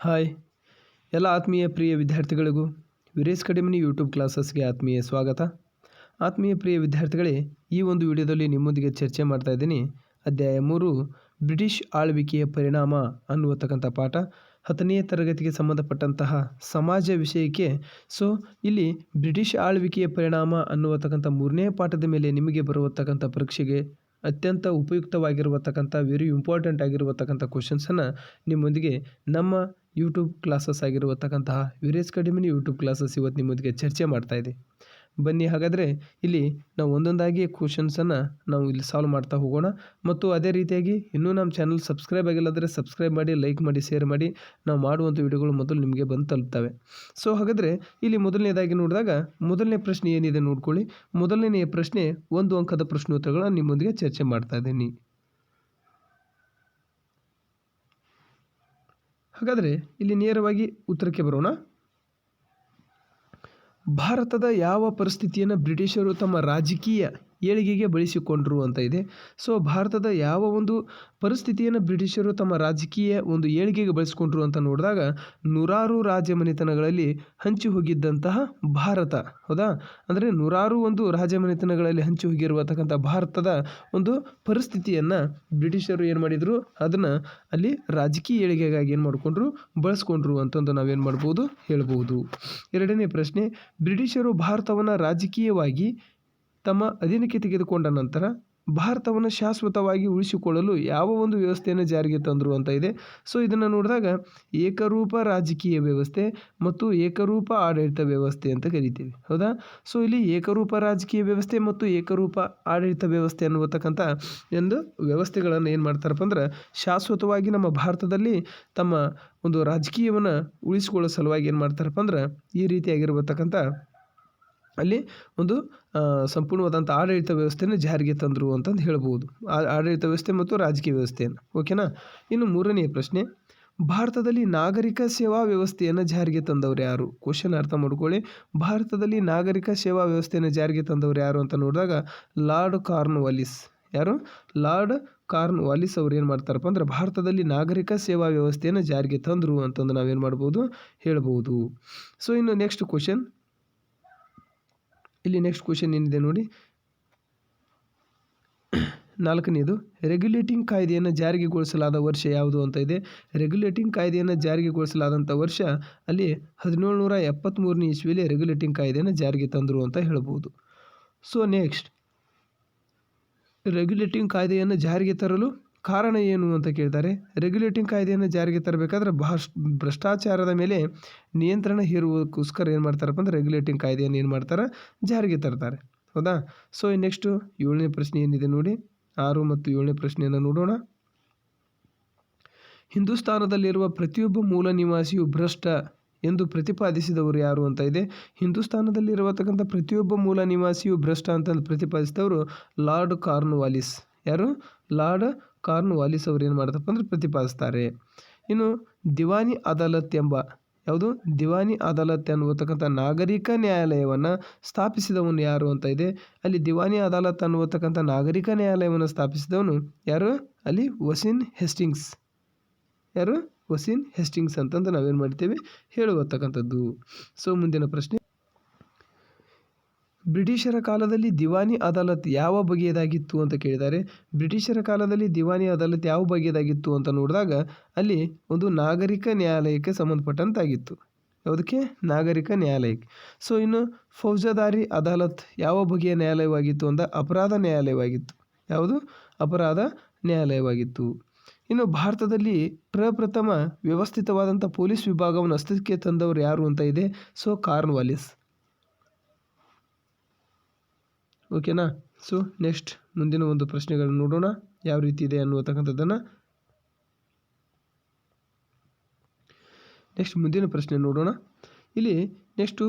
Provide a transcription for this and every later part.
Hi ಎಲ್ಲ ಆತ್ಮೀಯ ಪ್ರಿಯ ವಿದ್ಯಾರ್ಥಿಗಳಿಗೂ ವೀರೇಶ್ ಕಡಿಮನಿ ಯೂಟ್ಯೂಬ್ ಕ್ಲಾಸಸ್ಗೆ ಆತ್ಮೀಯ ಸ್ವಾಗತ. ಆತ್ಮೀಯ ಪ್ರಿಯ ವಿದ್ಯಾರ್ಥಿಗಳೇ, ಈ ಒಂದು ವಿಡಿಯೋದಲ್ಲಿ ನಿಮ್ಮೊಂದಿಗೆ ಚರ್ಚೆ ಮಾಡ್ತಾ ಇದ್ದೀನಿ. ಅಧ್ಯಾಯ 3 ಬ್ರಿಟಿಷ್ ಆಳ್ವಿಕೆಯ ಪರಿಣಾಮ ಅನ್ನುವತಕ್ಕಂಥ ಪಾಠ 10ನೇ ತರಗತಿಗೆ ಸಂಬಂಧಪಟ್ಟಂತಹ ಸಮಾಜ ವಿಷಯಕ್ಕೆ. ಸೊ ಇಲ್ಲಿ ಬ್ರಿಟಿಷ್ ಆಳ್ವಿಕೆಯ ಪರಿಣಾಮ ಅನ್ನುವತಕ್ಕಂಥ 3ನೇ ಪಾಠದ ಮೇಲೆ ನಿಮಗೆ ಬರುವತಕ್ಕಂಥ ಪರೀಕ್ಷೆಗೆ ಅತ್ಯಂತ ಉಪಯುಕ್ತವಾಗಿರುವತಕ್ಕಂಥ ವೆರಿ ಇಂಪಾರ್ಟೆಂಟ್ ಆಗಿರುವತಕ್ಕಂಥ ಕ್ವಶನ್ಸನ್ನು ನಿಮ್ಮೊಂದಿಗೆ ನಮ್ಮ ಯೂಟ್ಯೂಬ್ ಕ್ಲಾಸಸ್ ಆಗಿರುವತಕ್ಕಂತಹ ವೀರೇಶ್ ಕಡಿಮನಿ ಯೂಟ್ಯೂಬ್ ಕ್ಲಾಸಸ್ ಇವತ್ತು ನಿಮ್ಮೊಂದಿಗೆ ಚರ್ಚೆ ಮಾಡ್ತಾ ಇದೆ. ಬನ್ನಿ ಹಾಗಾದರೆ ಇಲ್ಲಿ ನಾವು ಒಂದೊಂದಾಗಿ ಕ್ವಶನ್ಸನ್ನು ನಾವು ಇಲ್ಲಿ ಸಾಲ್ವ್ ಮಾಡ್ತಾ ಹೋಗೋಣ. ಮತ್ತು ಅದೇ ರೀತಿಯಾಗಿ ಇನ್ನೂ ನಮ್ಮ ಚಾನಲ್ ಸಬ್ಸ್ಕ್ರೈಬ್ ಆಗಿಲ್ಲದ್ರೆ ಸಬ್ಸ್ಕ್ರೈಬ್ ಮಾಡಿ, ಲೈಕ್ ಮಾಡಿ, ಶೇರ್ ಮಾಡಿ. ನಾವು ಮಾಡುವಂಥ ವಿಡಿಯೋಗಳು ಮೊದಲು ನಿಮಗೆ ಬಂದು ತಲುಪ್ತವೆ. ಸೊ ಹಾಗಾದರೆ ಇಲ್ಲಿ ಮೊದಲನೇದಾಗಿ ನೋಡಿದಾಗ ಮೊದಲನೇ ಪ್ರಶ್ನೆ ಏನಿದೆ ನೋಡ್ಕೊಳ್ಳಿ. ಮೊದಲನೆಯ ಪ್ರಶ್ನೆ 1 ಅಂಕದ ಪ್ರಶ್ನೋತ್ತರಗಳನ್ನು ನಿಮ್ಮೊಂದಿಗೆ ಚರ್ಚೆ ಮಾಡ್ತಾ ಇದ್ದೀನಿ. ಹಾಗಾದರೆ ಇಲ್ಲಿ ನೇರವಾಗಿ ಉತ್ತರಕ್ಕೆ ಬರೋಣ. ಭಾರತದ ಯಾವ ಪರಿಸ್ಥಿತಿಯನ್ನು ಬ್ರಿಟಿಷರು ತಮ್ಮ ರಾಜಕೀಯ ಏಳಿಗೆಗೆ ಬಳಸಿಕೊಂಡರು ಅಂತ ಇದೆ. ಸೊ ಭಾರತದ ಯಾವ ಒಂದು ಪರಿಸ್ಥಿತಿಯನ್ನು ಬ್ರಿಟಿಷರು ತಮ್ಮ ರಾಜಕೀಯ ಒಂದು ಏಳಿಗೆಗೆ ಬಳಸಿಕೊಂಡ್ರು ಅಂತ ನೋಡಿದಾಗ ನೂರಾರು ರಾಜಮನೆತನಗಳಲ್ಲಿ ಹಂಚಿ ಹೋಗಿದ್ದಂತಹ ಭಾರತ, ಹೌದಾ? ಅಂದರೆ ನೂರಾರು ಒಂದು ರಾಜಮನೆತನಗಳಲ್ಲಿ ಹಂಚಿ ಹೋಗಿರುವತಕ್ಕಂಥ ಭಾರತದ ಒಂದು ಪರಿಸ್ಥಿತಿಯನ್ನು ಬ್ರಿಟಿಷರು ಏನು ಮಾಡಿದರು, ಅದನ್ನು ಅಲ್ಲಿ ರಾಜಕೀಯ ಏಳಿಗೆಗಾಗಿ ಏನು ಮಾಡಿಕೊಂಡ್ರು, ಬಳಸ್ಕೊಂಡ್ರು ಅಂತಂದು ನಾವೇನು ಮಾಡ್ಬೋದು, ಹೇಳ್ಬೋದು. ಎರಡನೇ ಪ್ರಶ್ನೆ, ಬ್ರಿಟಿಷರು ಭಾರತವನ್ನು ರಾಜಕೀಯವಾಗಿ ತಮ್ಮ ಅಧೀನಕ್ಕೆ ತೆಗೆದುಕೊಂಡ ನಂತರ ಭಾರತವನ್ನು ಶಾಶ್ವತವಾಗಿ ಉಳಿಸಿಕೊಳ್ಳಲು ಯಾವ ಒಂದು ವ್ಯವಸ್ಥೆಯನ್ನು ಜಾರಿಗೆ ತಂದರು ಅಂತ ಇದೆ. ಸೊ ಇದನ್ನು ನೋಡಿದಾಗ ಏಕರೂಪ ರಾಜಕೀಯ ವ್ಯವಸ್ಥೆ ಮತ್ತು ಏಕರೂಪ ಆಡಳಿತ ವ್ಯವಸ್ಥೆ ಅಂತ ಕರಿತೀವಿ, ಹೌದಾ? ಸೊ ಇಲ್ಲಿ ಏಕರೂಪ ರಾಜಕೀಯ ವ್ಯವಸ್ಥೆ ಮತ್ತು ಏಕರೂಪ ಆಡಳಿತ ವ್ಯವಸ್ಥೆ ಅನ್ನುವತಕ್ಕಂಥ ಒಂದು ವ್ಯವಸ್ಥೆಗಳನ್ನು ಏನು ಮಾಡ್ತಾರಪ್ಪ ಅಂದ್ರೆ ಶಾಶ್ವತವಾಗಿ ನಮ್ಮ ಭಾರತದಲ್ಲಿ ತಮ್ಮ ಒಂದು ರಾಜಕೀಯವನ್ನು ಉಳಿಸಿಕೊಳ್ಳೋ ಸಲುವಾಗಿ ಏನು ಮಾಡ್ತಾರಪ್ಪ ಅಂದ್ರೆ ಈ ರೀತಿಯಾಗಿರುವತಕ್ಕಂಥ ಅಲ್ಲಿ ಒಂದು ಸಂಪೂರ್ಣವಾದಂಥ ಆಡಳಿತ ವ್ಯವಸ್ಥೆಯನ್ನು ಜಾರಿಗೆ ತಂದರು ಅಂತಂದು ಹೇಳ್ಬೋದು. ಆಡಳಿತ ವ್ಯವಸ್ಥೆ ಮತ್ತು ರಾಜಕೀಯ ವ್ಯವಸ್ಥೆಯನ್ನು, ಓಕೆನಾ? ಇನ್ನು ಮೂರನೆಯ ಪ್ರಶ್ನೆ, ಭಾರತದಲ್ಲಿ ನಾಗರಿಕ ಸೇವಾ ವ್ಯವಸ್ಥೆಯನ್ನು ಜಾರಿಗೆ ತಂದವರು ಯಾರು? ಕ್ವಶನ್ ಅರ್ಥ ಮಾಡ್ಕೊಳ್ಳಿ. ಭಾರತದಲ್ಲಿ ನಾಗರಿಕ ಸೇವಾ ವ್ಯವಸ್ಥೆಯನ್ನು ಜಾರಿಗೆ ತಂದವರು ಯಾರು ಅಂತ ನೋಡಿದಾಗ ಲಾರ್ಡ್ ಕಾರ್ನ್ವಾಲಿಸ್. ಯಾರು? ಲಾರ್ಡ್ ಕಾರ್ನ್ವಾಲಿಸ್ ಅವರು ಏನು ಮಾಡ್ತಾರಪ್ಪ ಅಂದ್ರೆ ಭಾರತದಲ್ಲಿ ನಾಗರಿಕ ಸೇವಾ ವ್ಯವಸ್ಥೆಯನ್ನು ಜಾರಿಗೆ ತಂದರು ಅಂತಂದು ನಾವೇನು ಮಾಡ್ಬೋದು, ಹೇಳ್ಬೋದು. ಸೊ ಇನ್ನು ನೆಕ್ಸ್ಟ್ ಕ್ವಶನ್, ಇಲ್ಲಿ ನೆಕ್ಸ್ಟ್ ಕ್ವಶನ್ ಏನಿದೆ ನೋಡಿ, 4ನೇದು, ರೆಗ್ಯುಲೇಟಿಂಗ್ ಕಾಯ್ದೆಯನ್ನು ಜಾರಿಗೆಗೊಳಿಸಲಾದ ವರ್ಷ ಯಾವುದು ಅಂತ ಇದೆ. ರೆಗ್ಯುಲೇಟಿಂಗ್ ಕಾಯ್ದೆಯನ್ನು ಜಾರಿಗೆಗೊಳಿಸಲಾದಂಥ ವರ್ಷ ಅಲ್ಲಿ 1773ನೇ ಇಸ್ವಿಯಲ್ಲಿ ರೆಗ್ಯುಲೇಟಿಂಗ್ ಕಾಯ್ದೆಯನ್ನು ಜಾರಿಗೆ ತಂದರು ಅಂತ ಹೇಳ್ಬೋದು. ಸೊ ನೆಕ್ಸ್ಟ್, ರೆಗ್ಯುಲೇಟಿಂಗ್ ಕಾಯ್ದೆಯನ್ನು ಜಾರಿಗೆ ತರಲು ಕಾರಣ ಏನು ಅಂತ ಕೇಳ್ತಾರೆ. ರೆಗ್ಯುಲೇಟಿಂಗ್ ಕಾಯ್ದೆಯನ್ನು ಜಾರಿಗೆ ತರಬೇಕಾದ್ರೆ ಭ್ರಷ್ಟಾಚಾರದ ಮೇಲೆ ನಿಯಂತ್ರಣ ಹೇರುವಕ್ಕೋಸ್ಕರ ಏನು ಮಾಡ್ತಾರಪ್ಪ ಅಂದ್ರೆ ರೆಗ್ಯುಲೇಟಿಂಗ್ ಕಾಯ್ದೆಯನ್ನು ಏನು ಮಾಡ್ತಾರೆ, ಜಾರಿಗೆ ತರ್ತಾರೆ, ಹೌದಾ? ಸೊ ನೆಕ್ಸ್ಟು 7ನೇ ಪ್ರಶ್ನೆ ಏನಿದೆ ನೋಡಿ, 6 ಮತ್ತು 7ನೇ ಪ್ರಶ್ನೆಯನ್ನು ನೋಡೋಣ. ಹಿಂದೂಸ್ತಾನದಲ್ಲಿರುವ ಪ್ರತಿಯೊಬ್ಬ ಮೂಲ ನಿವಾಸಿಯು ಭ್ರಷ್ಟ ಎಂದು ಪ್ರತಿಪಾದಿಸಿದವರು ಯಾರು ಅಂತ ಇದೆ. ಹಿಂದೂಸ್ತಾನದಲ್ಲಿರುವತಕ್ಕಂಥ ಪ್ರತಿಯೊಬ್ಬ ಮೂಲ ನಿವಾಸಿಯು ಭ್ರಷ್ಟ ಅಂತ ಪ್ರತಿಪಾದಿಸಿದವರು ಲಾರ್ಡ್ ಕಾರ್ನ್ವಾಲಿಸ್. ಯಾರು? ಲಾರ್ಡ್ ಕಾರ್ನ್ವಾಲಿಸ್ ಅವರು ಏನು ಮಾಡ್ತಪ್ಪ ಅಂದ್ರೆ ಪ್ರತಿಪಾದಿಸ್ತಾರೆ. ಇನ್ನು ದಿವಾನಿ ಅದಾಲತ್ ಎಂಬ, ಯಾವುದು? ದಿವಾನಿ ಅದಾಲತ್ ಅನ್ನುವತಕ್ಕಂಥ ನಾಗರಿಕ ನ್ಯಾಯಾಲಯವನ್ನು ಸ್ಥಾಪಿಸಿದವನು ಯಾರು ಅಂತ ಇದೆ. ಅಲ್ಲಿ ದಿವಾನಿ ಅದಾಲತ್ ಅನ್ನುವತಕ್ಕಂಥ ನಾಗರಿಕ ನ್ಯಾಯಾಲಯವನ್ನು ಸ್ಥಾಪಿಸಿದವನು ಯಾರು? ಅಲ್ಲಿ ವಸಿನ್ ಹೇಸ್ಟಿಂಗ್ಸ್. ಯಾರು? ವಸಿನ್ ಹೇಸ್ಟಿಂಗ್ಸ್ ಅಂತಂದು ನಾವೇನು ಮಾಡ್ತೇವೆ, ಹೇಳುವತಕ್ಕಂಥದ್ದು. ಸೊ ಮುಂದಿನ ಪ್ರಶ್ನೆ, ಬ್ರಿಟಿಷರ ಕಾಲದಲ್ಲಿ ದಿವಾನಿ ಅದಾಲತ್ ಯಾವ ಬಗೆಯದಾಗಿತ್ತು ಅಂತ ಕೇಳಿದ್ದಾರೆ. ಬ್ರಿಟಿಷರ ಕಾಲದಲ್ಲಿ ದಿವಾನಿ ಅದಾಲತ್ ಯಾವ ಬಗೆಯದಾಗಿತ್ತು ಅಂತ ನೋಡಿದಾಗ ಅಲ್ಲಿ ಒಂದು ನಾಗರಿಕ ನ್ಯಾಯಾಲಯಕ್ಕೆ ಸಂಬಂಧಪಟ್ಟಂತಾಗಿತ್ತು. ಯಾವುದಕ್ಕೆ? ನಾಗರಿಕ ನ್ಯಾಯಾಲಯಕ್ಕೆ. ಸೊ ಇನ್ನು ಫೌಜದಾರಿ ಅದಾಲತ್ ಯಾವ ಬಗೆಯ ನ್ಯಾಯಾಲಯವಾಗಿತ್ತು ಅಂತ ಅಪರಾಧ ನ್ಯಾಯಾಲಯವಾಗಿತ್ತು. ಯಾವುದು? ಅಪರಾಧ ನ್ಯಾಯಾಲಯವಾಗಿತ್ತು. ಇನ್ನು ಭಾರತದಲ್ಲಿ ಪ್ರಪ್ರಥಮ ವ್ಯವಸ್ಥಿತವಾದಂಥ ಪೊಲೀಸ್ ವಿಭಾಗವನ್ನು ಅಸ್ತಿತ್ವಕ್ಕೆ ತಂದವರು ಯಾರು ಅಂತ ಇದೆ. ಸೊ ಕಾರ್ನ್ವಾಲಿಸ್, ಓಕೆನಾ? ಸೊ ನೆಕ್ಸ್ಟ್ ಮುಂದಿನ ಒಂದು ಪ್ರಶ್ನೆಗಳನ್ನು ನೋಡೋಣ ಯಾವ ರೀತಿ ಇದೆ ಅನ್ನುವತಕ್ಕಂಥದ್ದನ್ನು. ನೆಕ್ಸ್ಟ್ ಮುಂದಿನ ಪ್ರಶ್ನೆ ನೋಡೋಣ. ಇಲ್ಲಿ ನೆಕ್ಸ್ಟು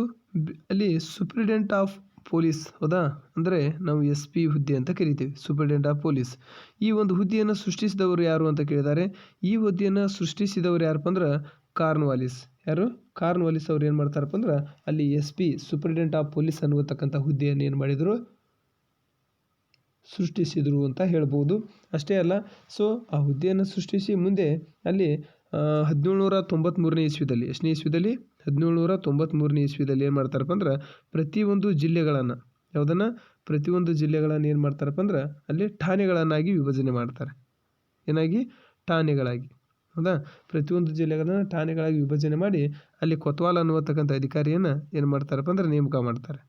ಅಲ್ಲಿ ಸೂಪ್ರಿಡೆಂಟ್ ಆಫ್ ಪೊಲೀಸ್, ಹೌದಾ? ಅಂದರೆ ನಾವು SP ಹುದ್ದೆ ಅಂತ ಕರಿತೀವಿ, ಸೂಪ್ರಿಡೆಂಟ್ ಆಫ್ ಪೊಲೀಸ್. ಈ ಒಂದು ಹುದ್ದೆಯನ್ನು ಸೃಷ್ಟಿಸಿದವರು ಯಾರು ಅಂತ ಕೇಳಿದ್ದಾರೆ. ಈ ಹುದ್ದೆಯನ್ನು ಸೃಷ್ಟಿಸಿದವರು ಯಾರಪ್ಪ ಅಂದ್ರೆ ಕಾರ್ನ್ವಾಲಿಸ್. ಯಾರು? ಕಾರ್ನ್ವಾಲಿಸ್ ಅವ್ರು ಏನು ಮಾಡ್ತಾರಪ್ಪ ಅಂದ್ರೆ ಅಲ್ಲಿ SP ಸೂಪ್ರಿಡೆಂಟ್ ಆಫ್ ಪೊಲೀಸ್ ಅನ್ನುವತಕ್ಕಂಥ ಹುದ್ದೆಯನ್ನು ಏನು ಮಾಡಿದರು, ಸೃಷ್ಟಿಸಿದರು ಅಂತ ಹೇಳ್ಬೋದು. ಅಷ್ಟೇ ಅಲ್ಲ, ಸೊ ಆ ಹುದ್ದೆಯನ್ನು ಸೃಷ್ಟಿಸಿ ಮುಂದೆ ಅಲ್ಲಿ 1793ನೇ ಇಸ್ವಿದಲ್ಲಿ, ಎಷ್ಟನೇ ಇಸ್ವಿದಲ್ಲಿ? 1793ನೇ ಇಸ್ವಿದಲ್ಲಿ ಏನು ಮಾಡ್ತಾರಪ್ಪ ಅಂದ್ರೆ ಪ್ರತಿಯೊಂದು ಜಿಲ್ಲೆಗಳನ್ನು, ಯಾವುದನ್ನು? ಪ್ರತಿಯೊಂದು ಜಿಲ್ಲೆಗಳನ್ನು ಏನು ಮಾಡ್ತಾರಪ್ಪ ಅಂದ್ರೆ ಅಲ್ಲಿ ಠಾಣೆಗಳನ್ನಾಗಿ ವಿಭಜನೆ ಮಾಡ್ತಾರೆ. ಏನಾಗಿ? ಠಾಣೆಗಳಾಗಿ. ಹೌದಾ? ಪ್ರತಿಯೊಂದು ಜಿಲ್ಲೆಗಳನ್ನು ಠಾಣೆಗಳಾಗಿ ವಿಭಜನೆ ಮಾಡಿ ಅಲ್ಲಿ ಕೊತ್ವಾಲ್ ಅನ್ನುವತಕ್ಕಂಥ ಅಧಿಕಾರಿಯನ್ನು ಏನು ಮಾಡ್ತಾರಪ್ಪ ಅಂದ್ರೆ ನೇಮಕ ಮಾಡ್ತಾರೆ.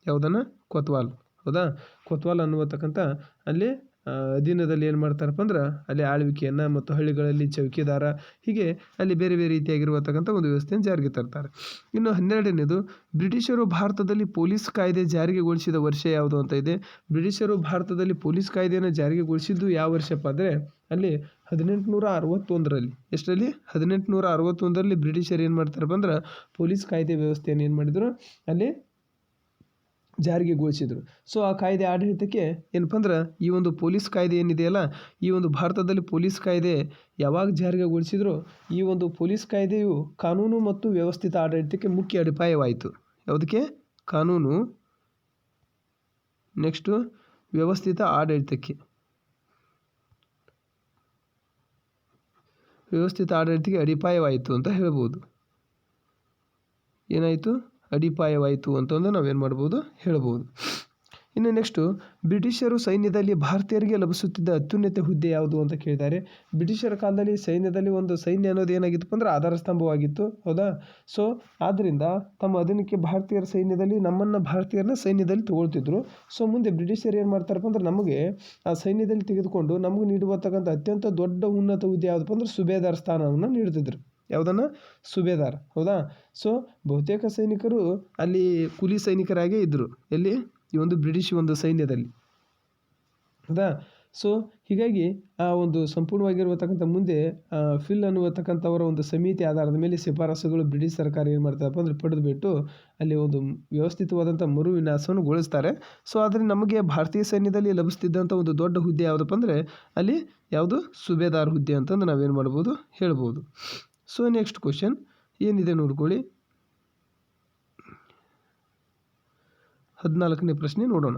ಯಾವುದನ್ನು? ಕೊತ್ವಾಲ್. ಹೌದಾ? ಕೊತ್ವಾಲ್ ಅನ್ನುವತಕ್ಕಂಥ ಅಲ್ಲಿ ಅಧೀನದಲ್ಲಿ ಏನು ಮಾಡ್ತಾರಪ್ಪ ಅಂದ್ರೆ ಅಲ್ಲಿ ಆಳ್ವಿಕೆಯನ್ನು ಮತ್ತು ಹಳ್ಳಿಗಳಲ್ಲಿ ಚೌಕಿದಾರ, ಹೀಗೆ ಅಲ್ಲಿ ಬೇರೆ ಬೇರೆ ರೀತಿಯಾಗಿರುವತಕ್ಕಂಥ ಒಂದು ವ್ಯವಸ್ಥೆಯನ್ನು ಜಾರಿಗೆ ತರ್ತಾರೆ. ಇನ್ನು 12ನೇದು, ಬ್ರಿಟಿಷರು ಭಾರತದಲ್ಲಿ ಪೊಲೀಸ್ ಕಾಯ್ದೆ ಜಾರಿಗೆಗೊಳಿಸಿದ ವರ್ಷ ಯಾವುದು ಅಂತ ಇದೆ. ಬ್ರಿಟಿಷರು ಭಾರತದಲ್ಲಿ ಪೊಲೀಸ್ ಕಾಯ್ದೆಯನ್ನು ಜಾರಿಗೆಗೊಳಿಸಿದ್ದು ಯಾವ ವರ್ಷಪ್ಪ ಅಂದರೆ ಅಲ್ಲಿ 1861ರಲ್ಲಿ. ಎಷ್ಟರಲ್ಲಿ? 1861ರಲ್ಲಿ ಬ್ರಿಟಿಷರು ಏನು ಮಾಡ್ತಾರಪ್ಪ ಅಂದ್ರೆ ಪೊಲೀಸ್ ಕಾಯ್ದೆ ವ್ಯವಸ್ಥೆಯನ್ನು ಏನು ಮಾಡಿದರು? ಅಲ್ಲಿ ಜಾರಿಗೆಗೊಳಿಸಿದರು. ಸೊ ಆ ಕಾಯ್ದೆ ಆಡಳಿತಕ್ಕೆ ಏನಪ್ಪ ಅಂದ್ರೆ ಈ ಒಂದು ಪೊಲೀಸ್ ಕಾಯ್ದೆ ಏನಿದೆಯಲ್ಲ, ಈ ಒಂದು ಭಾರತದಲ್ಲಿ ಪೊಲೀಸ್ ಕಾಯ್ದೆ ಯಾವಾಗ ಜಾರಿಗೆಗೊಳಿಸಿದ್ರು, ಈ ಒಂದು ಪೊಲೀಸ್ ಕಾಯ್ದೆಯು ಕಾನೂನು ಮತ್ತು ವ್ಯವಸ್ಥಿತ ಆಡಳಿತಕ್ಕೆ ಮುಖ್ಯ ಅಡಿಪಾಯವಾಯಿತು. ಯಾವುದಕ್ಕೆ? ಕಾನೂನು, ನೆಕ್ಸ್ಟು ವ್ಯವಸ್ಥಿತ ಆಡಳಿತಕ್ಕೆ. ವ್ಯವಸ್ಥಿತ ಆಡಳಿತಕ್ಕೆ ಅಡಿಪಾಯವಾಯಿತು ಅಂತ ಹೇಳ್ಬೋದು. ಏನಾಯಿತು? ಅಡಿಪಾಯವಾಯಿತು ಅಂತಂದು ನಾವೇನು ಮಾಡ್ಬೋದು? ಹೇಳ್ಬೋದು. ಇನ್ನು ನೆಕ್ಸ್ಟು, ಬ್ರಿಟಿಷರು ಸೈನ್ಯದಲ್ಲಿ ಭಾರತೀಯರಿಗೆ ಲಭಿಸುತ್ತಿದ್ದ ಅತ್ಯುನ್ನತ ಹುದ್ದೆ ಯಾವುದು ಅಂತ ಕೇಳಿದ್ದಾರೆ. ಬ್ರಿಟಿಷರ ಕಾಲದಲ್ಲಿ ಸೈನ್ಯದಲ್ಲಿ ಒಂದು ಸೈನ್ಯ ಅನ್ನೋದು ಏನಾಗಿತ್ತು ಅಂದರೆ ಆಧಾರ ಸ್ತಂಭವಾಗಿತ್ತು. ಹೌದಾ? ಸೊ ಆದ್ದರಿಂದ ತಮ್ಮ ಅಧೀನಕ್ಕೆ ಭಾರತೀಯರ ಸೈನ್ಯದಲ್ಲಿ ಭಾರತೀಯರನ್ನ ಸೈನ್ಯದಲ್ಲಿ ತಗೊಳ್ತಿದ್ರು. ಸೊ ಮುಂದೆ ಬ್ರಿಟಿಷರು ಏನು ಮಾಡ್ತಾರಪ್ಪ ಅಂದ್ರೆ ನಮಗೆ ಆ ಸೈನ್ಯದಲ್ಲಿ ತೆಗೆದುಕೊಂಡು ನಮಗೆ ನೀಡುವತಕ್ಕಂಥ ಅತ್ಯಂತ ದೊಡ್ಡ ಉನ್ನತ ಹುದ್ದೆ ಯಾವುದಪ್ಪ ಅಂದ್ರೆ ಸುಬೇದಾರ್ ಸ್ಥಾನವನ್ನು ನೀಡ್ತಿದ್ರು. ಯಾವುದನ್ನು? ಸುಬೇದಾರ್. ಹೌದಾ? ಸೊ ಬಹುತೇಕ ಸೈನಿಕರು ಅಲ್ಲಿ ಕೂಲಿ ಸೈನಿಕರಾಗೇ ಇದ್ದರು. ಎಲ್ಲಿ? ಈ ಒಂದು ಬ್ರಿಟಿಷ್ ಒಂದು ಸೈನ್ಯದಲ್ಲಿ. ಹೌದಾ? ಸೊ ಹೀಗಾಗಿ ಆ ಒಂದು ಸಂಪೂರ್ಣವಾಗಿರುವತಕ್ಕಂಥ ಮುಂದೆ ಫಿಲ್ ಅನ್ನುವತಕ್ಕಂಥವರ ಒಂದು ಸಮಿತಿ ಆಧಾರದ ಮೇಲೆ ಶಿಫಾರಸುಗಳು ಬ್ರಿಟಿಷ್ ಸರ್ಕಾರ ಏನು ಮಾಡ್ತಾರಪ್ಪ ಅಂದರೆ ಪಡೆದುಬಿಟ್ಟು ಅಲ್ಲಿ ಒಂದು ವ್ಯವಸ್ಥಿತವಾದಂಥ ಮರು ವಿನ್ಯಾಸವನ್ನು ಗೊಳಿಸ್ತಾರೆ. ಸೊ ಆದರೆ ನಮಗೆ ಭಾರತೀಯ ಸೈನ್ಯದಲ್ಲಿ ಲಭಿಸ್ತಿದ್ದಂಥ ಒಂದು ದೊಡ್ಡ ಹುದ್ದೆ ಯಾವುದಪ್ಪ ಅಂದರೆ ಅಲ್ಲಿ ಯಾವುದು? ಸುಬೇದಾರ್ ಹುದ್ದೆ ಅಂತಂದು ನಾವೇನು ಮಾಡ್ಬೋದು? ಹೇಳ್ಬೋದು. ಸೊ ನೆಕ್ಸ್ಟ್ ಕ್ವಶನ್ ಏನಿದೆ ನೋಡ್ಕೊಳ್ಳಿ. 14ನೇ ಪ್ರಶ್ನೆ ನೋಡೋಣ.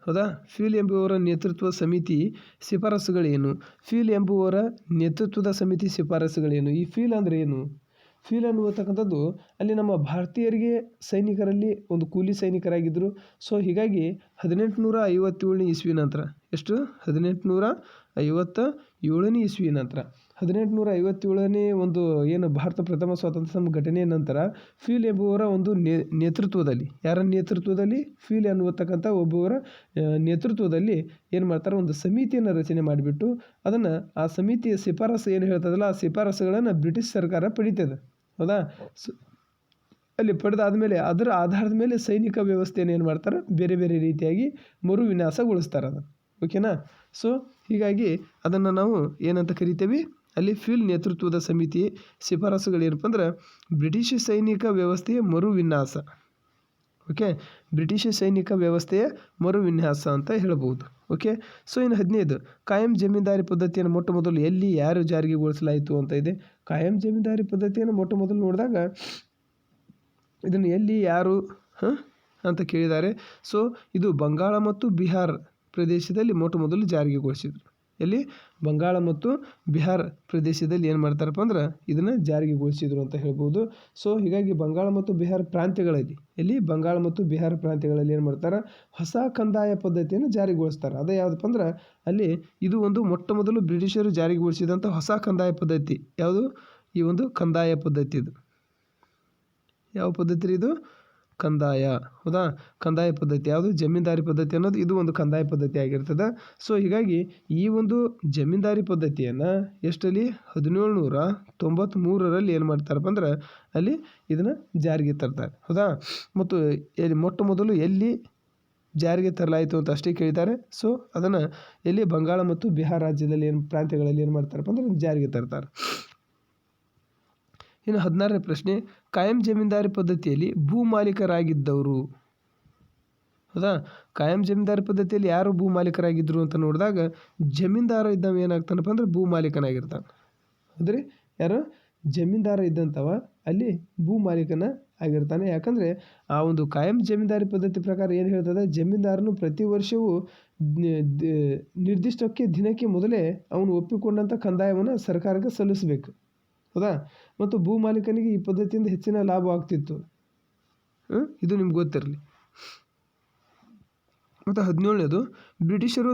ಹೌದಾ? ಫಿಲ್ ಎಂಬುವರ ನೇತೃತ್ವ ಸಮಿತಿ ಶಿಫಾರಸುಗಳೇನು? ಫಿಲ್ ಎಂಬುವರ ನೇತೃತ್ವದ ಸಮಿತಿ ಶಿಫಾರಸುಗಳೇನು? ಈ ಫಿಲ್ ಅಂದರೆ ಏನು? ಫಿಲ್ ಅನ್ನುವತಕ್ಕಂಥದ್ದು ಅಲ್ಲಿ ನಮ್ಮ ಭಾರತೀಯರಿಗೆ ಸೈನಿಕರಲ್ಲಿ ಒಂದು ಕೂಲಿ ಸೈನಿಕರಾಗಿದ್ದರು. ಸೊ ಹೀಗಾಗಿ 1857ನೇ ಇಸ್ವಿ ನಂತರ, ಎಷ್ಟು? 1857ನೇ ಇಸ್ವಿ ನಂತರ, 1857ನೇ ಒಂದು ಏನು ಭಾರತ ಪ್ರಥಮ ಸ್ವಾತಂತ್ರ್ಯ ಘಟನೆಯ ನಂತರ ಫಿಲ್ ಎಂಬುವರ ಒಂದು ನೇತೃತ್ವದಲ್ಲಿ, ಯಾರ ನೇತೃತ್ವದಲ್ಲಿ? ಫಿಲ್ ಅನ್ನುವತಕ್ಕಂಥ ಒಬ್ಬವರ ನೇತೃತ್ವದಲ್ಲಿ ಏನು ಮಾಡ್ತಾರೆ? ಒಂದು ಸಮಿತಿಯನ್ನು ರಚನೆ ಮಾಡಿಬಿಟ್ಟು ಅದನ್ನು ಆ ಸಮಿತಿಯ ಶಿಫಾರಸು ಏನು ಹೇಳ್ತದಲ್ಲ ಆ ಶಿಫಾರಸುಗಳನ್ನು ಬ್ರಿಟಿಷ್ ಸರ್ಕಾರ ಪಡಿತದೆ. ಹೌದಾ? ಅಲ್ಲಿ ಪಡೆದಾದಮೇಲೆ ಅದರ ಆಧಾರದ ಮೇಲೆ ಸೈನಿಕ ವ್ಯವಸ್ಥೆಯನ್ನು ಏನು ಮಾಡ್ತಾರೆ? ಬೇರೆ ಬೇರೆ ರೀತಿಯಾಗಿ ಮರು ವಿನ್ಯಾಸಗೊಳಿಸ್ತಾರೆ ಅದನ್ನು. ಓಕೆನಾ? ಸೊ ಹೀಗಾಗಿ ಅದನ್ನು ನಾವು ಏನಂತ ಕರಿತೇವೆ? ಅಲ್ಲಿ ಫಿಲ್ ನೇತೃತ್ವದ ಸಮಿತಿ ಶಿಫಾರಸುಗಳೇನಪ್ಪ ಅಂದ್ರೆ ಬ್ರಿಟಿಷ್ ಸೈನಿಕ ವ್ಯವಸ್ಥೆಯ ಮರು ವಿನ್ಯಾಸ. ಓಕೆ, ಬ್ರಿಟಿಷ್ ಸೈನಿಕ ವ್ಯವಸ್ಥೆಯ ಮರು ವಿನ್ಯಾಸ ಅಂತ ಹೇಳ್ಬೋದು. ಓಕೆ, ಸೊ ಇನ್ನು 15 ಕಾಯಂ ಜಮೀನ್ದಾರಿ ಪದ್ಧತಿಯನ್ನು ಮೊಟ್ಟ ಮೊದಲು ಎಲ್ಲಿ ಯಾರು ಜಾರಿಗೆಗೊಳಿಸಲಾಯಿತು ಅಂತ ಇದೆ. ಕಾಯಂ ಜಮೀನ್ದಾರಿ ಪದ್ಧತಿಯನ್ನು ಮೊಟ್ಟ ಮೊದಲು ನೋಡಿದಾಗ ಇದನ್ನು ಎಲ್ಲಿ ಯಾರು ಅಂತ ಕೇಳಿದ್ದಾರೆ. ಸೊ ಇದು ಬಂಗಾಳ ಮತ್ತು ಬಿಹಾರ ಪ್ರದೇಶದಲ್ಲಿ ಮೊಟ್ಟ ಮೊದಲು ಜಾರಿಗೆಗೊಳಿಸಿದರು. ಎಲ್ಲಿ? ಬಂಗಾಳ ಮತ್ತು ಬಿಹಾರ ಪ್ರದೇಶದಲ್ಲಿ ಏನು ಮಾಡ್ತಾರಪ್ಪ ಅಂದ್ರೆ ಇದನ್ನು ಜಾರಿಗೆಗೊಳಿಸಿದರು ಅಂತ ಹೇಳ್ಬೋದು. ಸೊ ಹೀಗಾಗಿ ಬಂಗಾಳ ಮತ್ತು ಬಿಹಾರ ಪ್ರಾಂತ್ಯಗಳಲ್ಲಿ, ಎಲ್ಲಿ? ಬಂಗಾಳ ಮತ್ತು ಬಿಹಾರ ಪ್ರಾಂತ್ಯಗಳಲ್ಲಿ ಏನು ಮಾಡ್ತಾರೆ? ಹೊಸ ಕಂದಾಯ ಪದ್ಧತಿಯನ್ನು ಜಾರಿಗೊಳಿಸ್ತಾರೆ. ಅದೇ ಯಾವುದಪ್ಪ ಅಂದ್ರೆ ಅಲ್ಲಿ ಇದು ಒಂದು ಮೊಟ್ಟ ಮೊದಲು ಬ್ರಿಟಿಷರು ಜಾರಿಗೊಳಿಸಿದಂಥ ಹೊಸ ಕಂದಾಯ ಪದ್ಧತಿ. ಯಾವುದು? ಈ ಒಂದು ಕಂದಾಯ ಪದ್ಧತಿ. ಇದು ಯಾವ ಪದ್ಧತಿ? ಇದು ಕಂದಾಯ. ಹೌದಾ? ಕಂದಾಯ ಪದ್ಧತಿ ಯಾವುದು? ಜಮೀನ್ದಾರಿ ಪದ್ಧತಿ ಅನ್ನೋದು ಇದು ಒಂದು ಕಂದಾಯ ಪದ್ಧತಿ ಆಗಿರ್ತದೆ. ಸೊ ಹೀಗಾಗಿ ಈ ಒಂದು ಜಮೀನ್ದಾರಿ ಪದ್ಧತಿಯನ್ನು ಎಷ್ಟರಲ್ಲಿ? 1793ರಲ್ಲಿ ಏನು ಮಾಡ್ತಾರಪ್ಪ ಅಂದ್ರೆ ಅಲ್ಲಿ ಇದನ್ನು ಜಾರಿಗೆ ತರ್ತಾರೆ. ಹೌದಾ? ಮತ್ತು ಮೊಟ್ಟ ಮೊದಲು ಎಲ್ಲಿ ಜಾರಿಗೆ ತರಲಾಯಿತು ಅಂತ ಅಷ್ಟೇ ಕೇಳಿದ್ದಾರೆ. ಸೊ ಅದನ್ನು ಎಲ್ಲಿ? ಬಂಗಾಳ ಮತ್ತು ಬಿಹಾರ ರಾಜ್ಯದಲ್ಲಿ ಪ್ರಾಂತ್ಯಗಳಲ್ಲಿ ಏನು ಮಾಡ್ತಾರಪ್ಪ ಅಂದ್ರೆ ಜಾರಿಗೆ ತರ್ತಾರೆ. ಇನ್ನು 16ನೇ ಪ್ರಶ್ನೆ, ಕಾಯಂ ಜಮೀನ್ದಾರಿ ಪದ್ಧತಿಯಲ್ಲಿ ಭೂ ಮಾಲೀಕರಾಗಿದ್ದವರು. ಹೌದಾ? ಕಾಯಂ ಜಮೀನ್ದಾರಿ ಪದ್ಧತಿಯಲ್ಲಿ ಯಾರು ಭೂ ಮಾಲೀಕರಾಗಿದ್ದರು ಅಂತ ನೋಡಿದಾಗ ಜಮೀನ್ದಾರ ಇದ್ದವ ಏನಾಗ್ತಾನಪ್ಪ ಅಂದ್ರೆ ಭೂ ಮಾಲೀಕನಾಗಿರ್ತಾನೆ. ಹೌದ್ರಿ? ಯಾರು? ಜಮೀನ್ದಾರ ಇದ್ದಂಥವ ಅಲ್ಲಿ ಭೂ ಮಾಲೀಕನ ಆಗಿರ್ತಾನೆ. ಯಾಕಂದರೆ ಆ ಒಂದು ಕಾಯಂ ಜಮೀನ್ದಾರಿ ಪದ್ಧತಿ ಪ್ರಕಾರ ಏನು ಹೇಳ್ತದೆ, ಜಮೀನ್ದಾರನು ಪ್ರತಿ ವರ್ಷವೂ ನಿರ್ದಿಷ್ಟಕ್ಕೆ ದಿನಕ್ಕೆ ಮೊದಲೇ ಅವನು ಒಪ್ಪಿಕೊಂಡಂಥ ಕಂದಾಯವನ್ನು ಸರ್ಕಾರಕ್ಕೆ ಸಲ್ಲಿಸಬೇಕು. ಹೌದಾ? ಮತ್ತು ಭೂ ಮಾಲೀಕನಿಗೆ ಈ ಪದ್ಧತಿಯಿಂದ ಹೆಚ್ಚಿನ ಲಾಭ ಆಗ್ತಿತ್ತು. ಇದು ನಿಮ್ಗೆ ಗೊತ್ತಿರಲಿ. ಮತ್ತು 17ನೇದು, ಬ್ರಿಟಿಷರು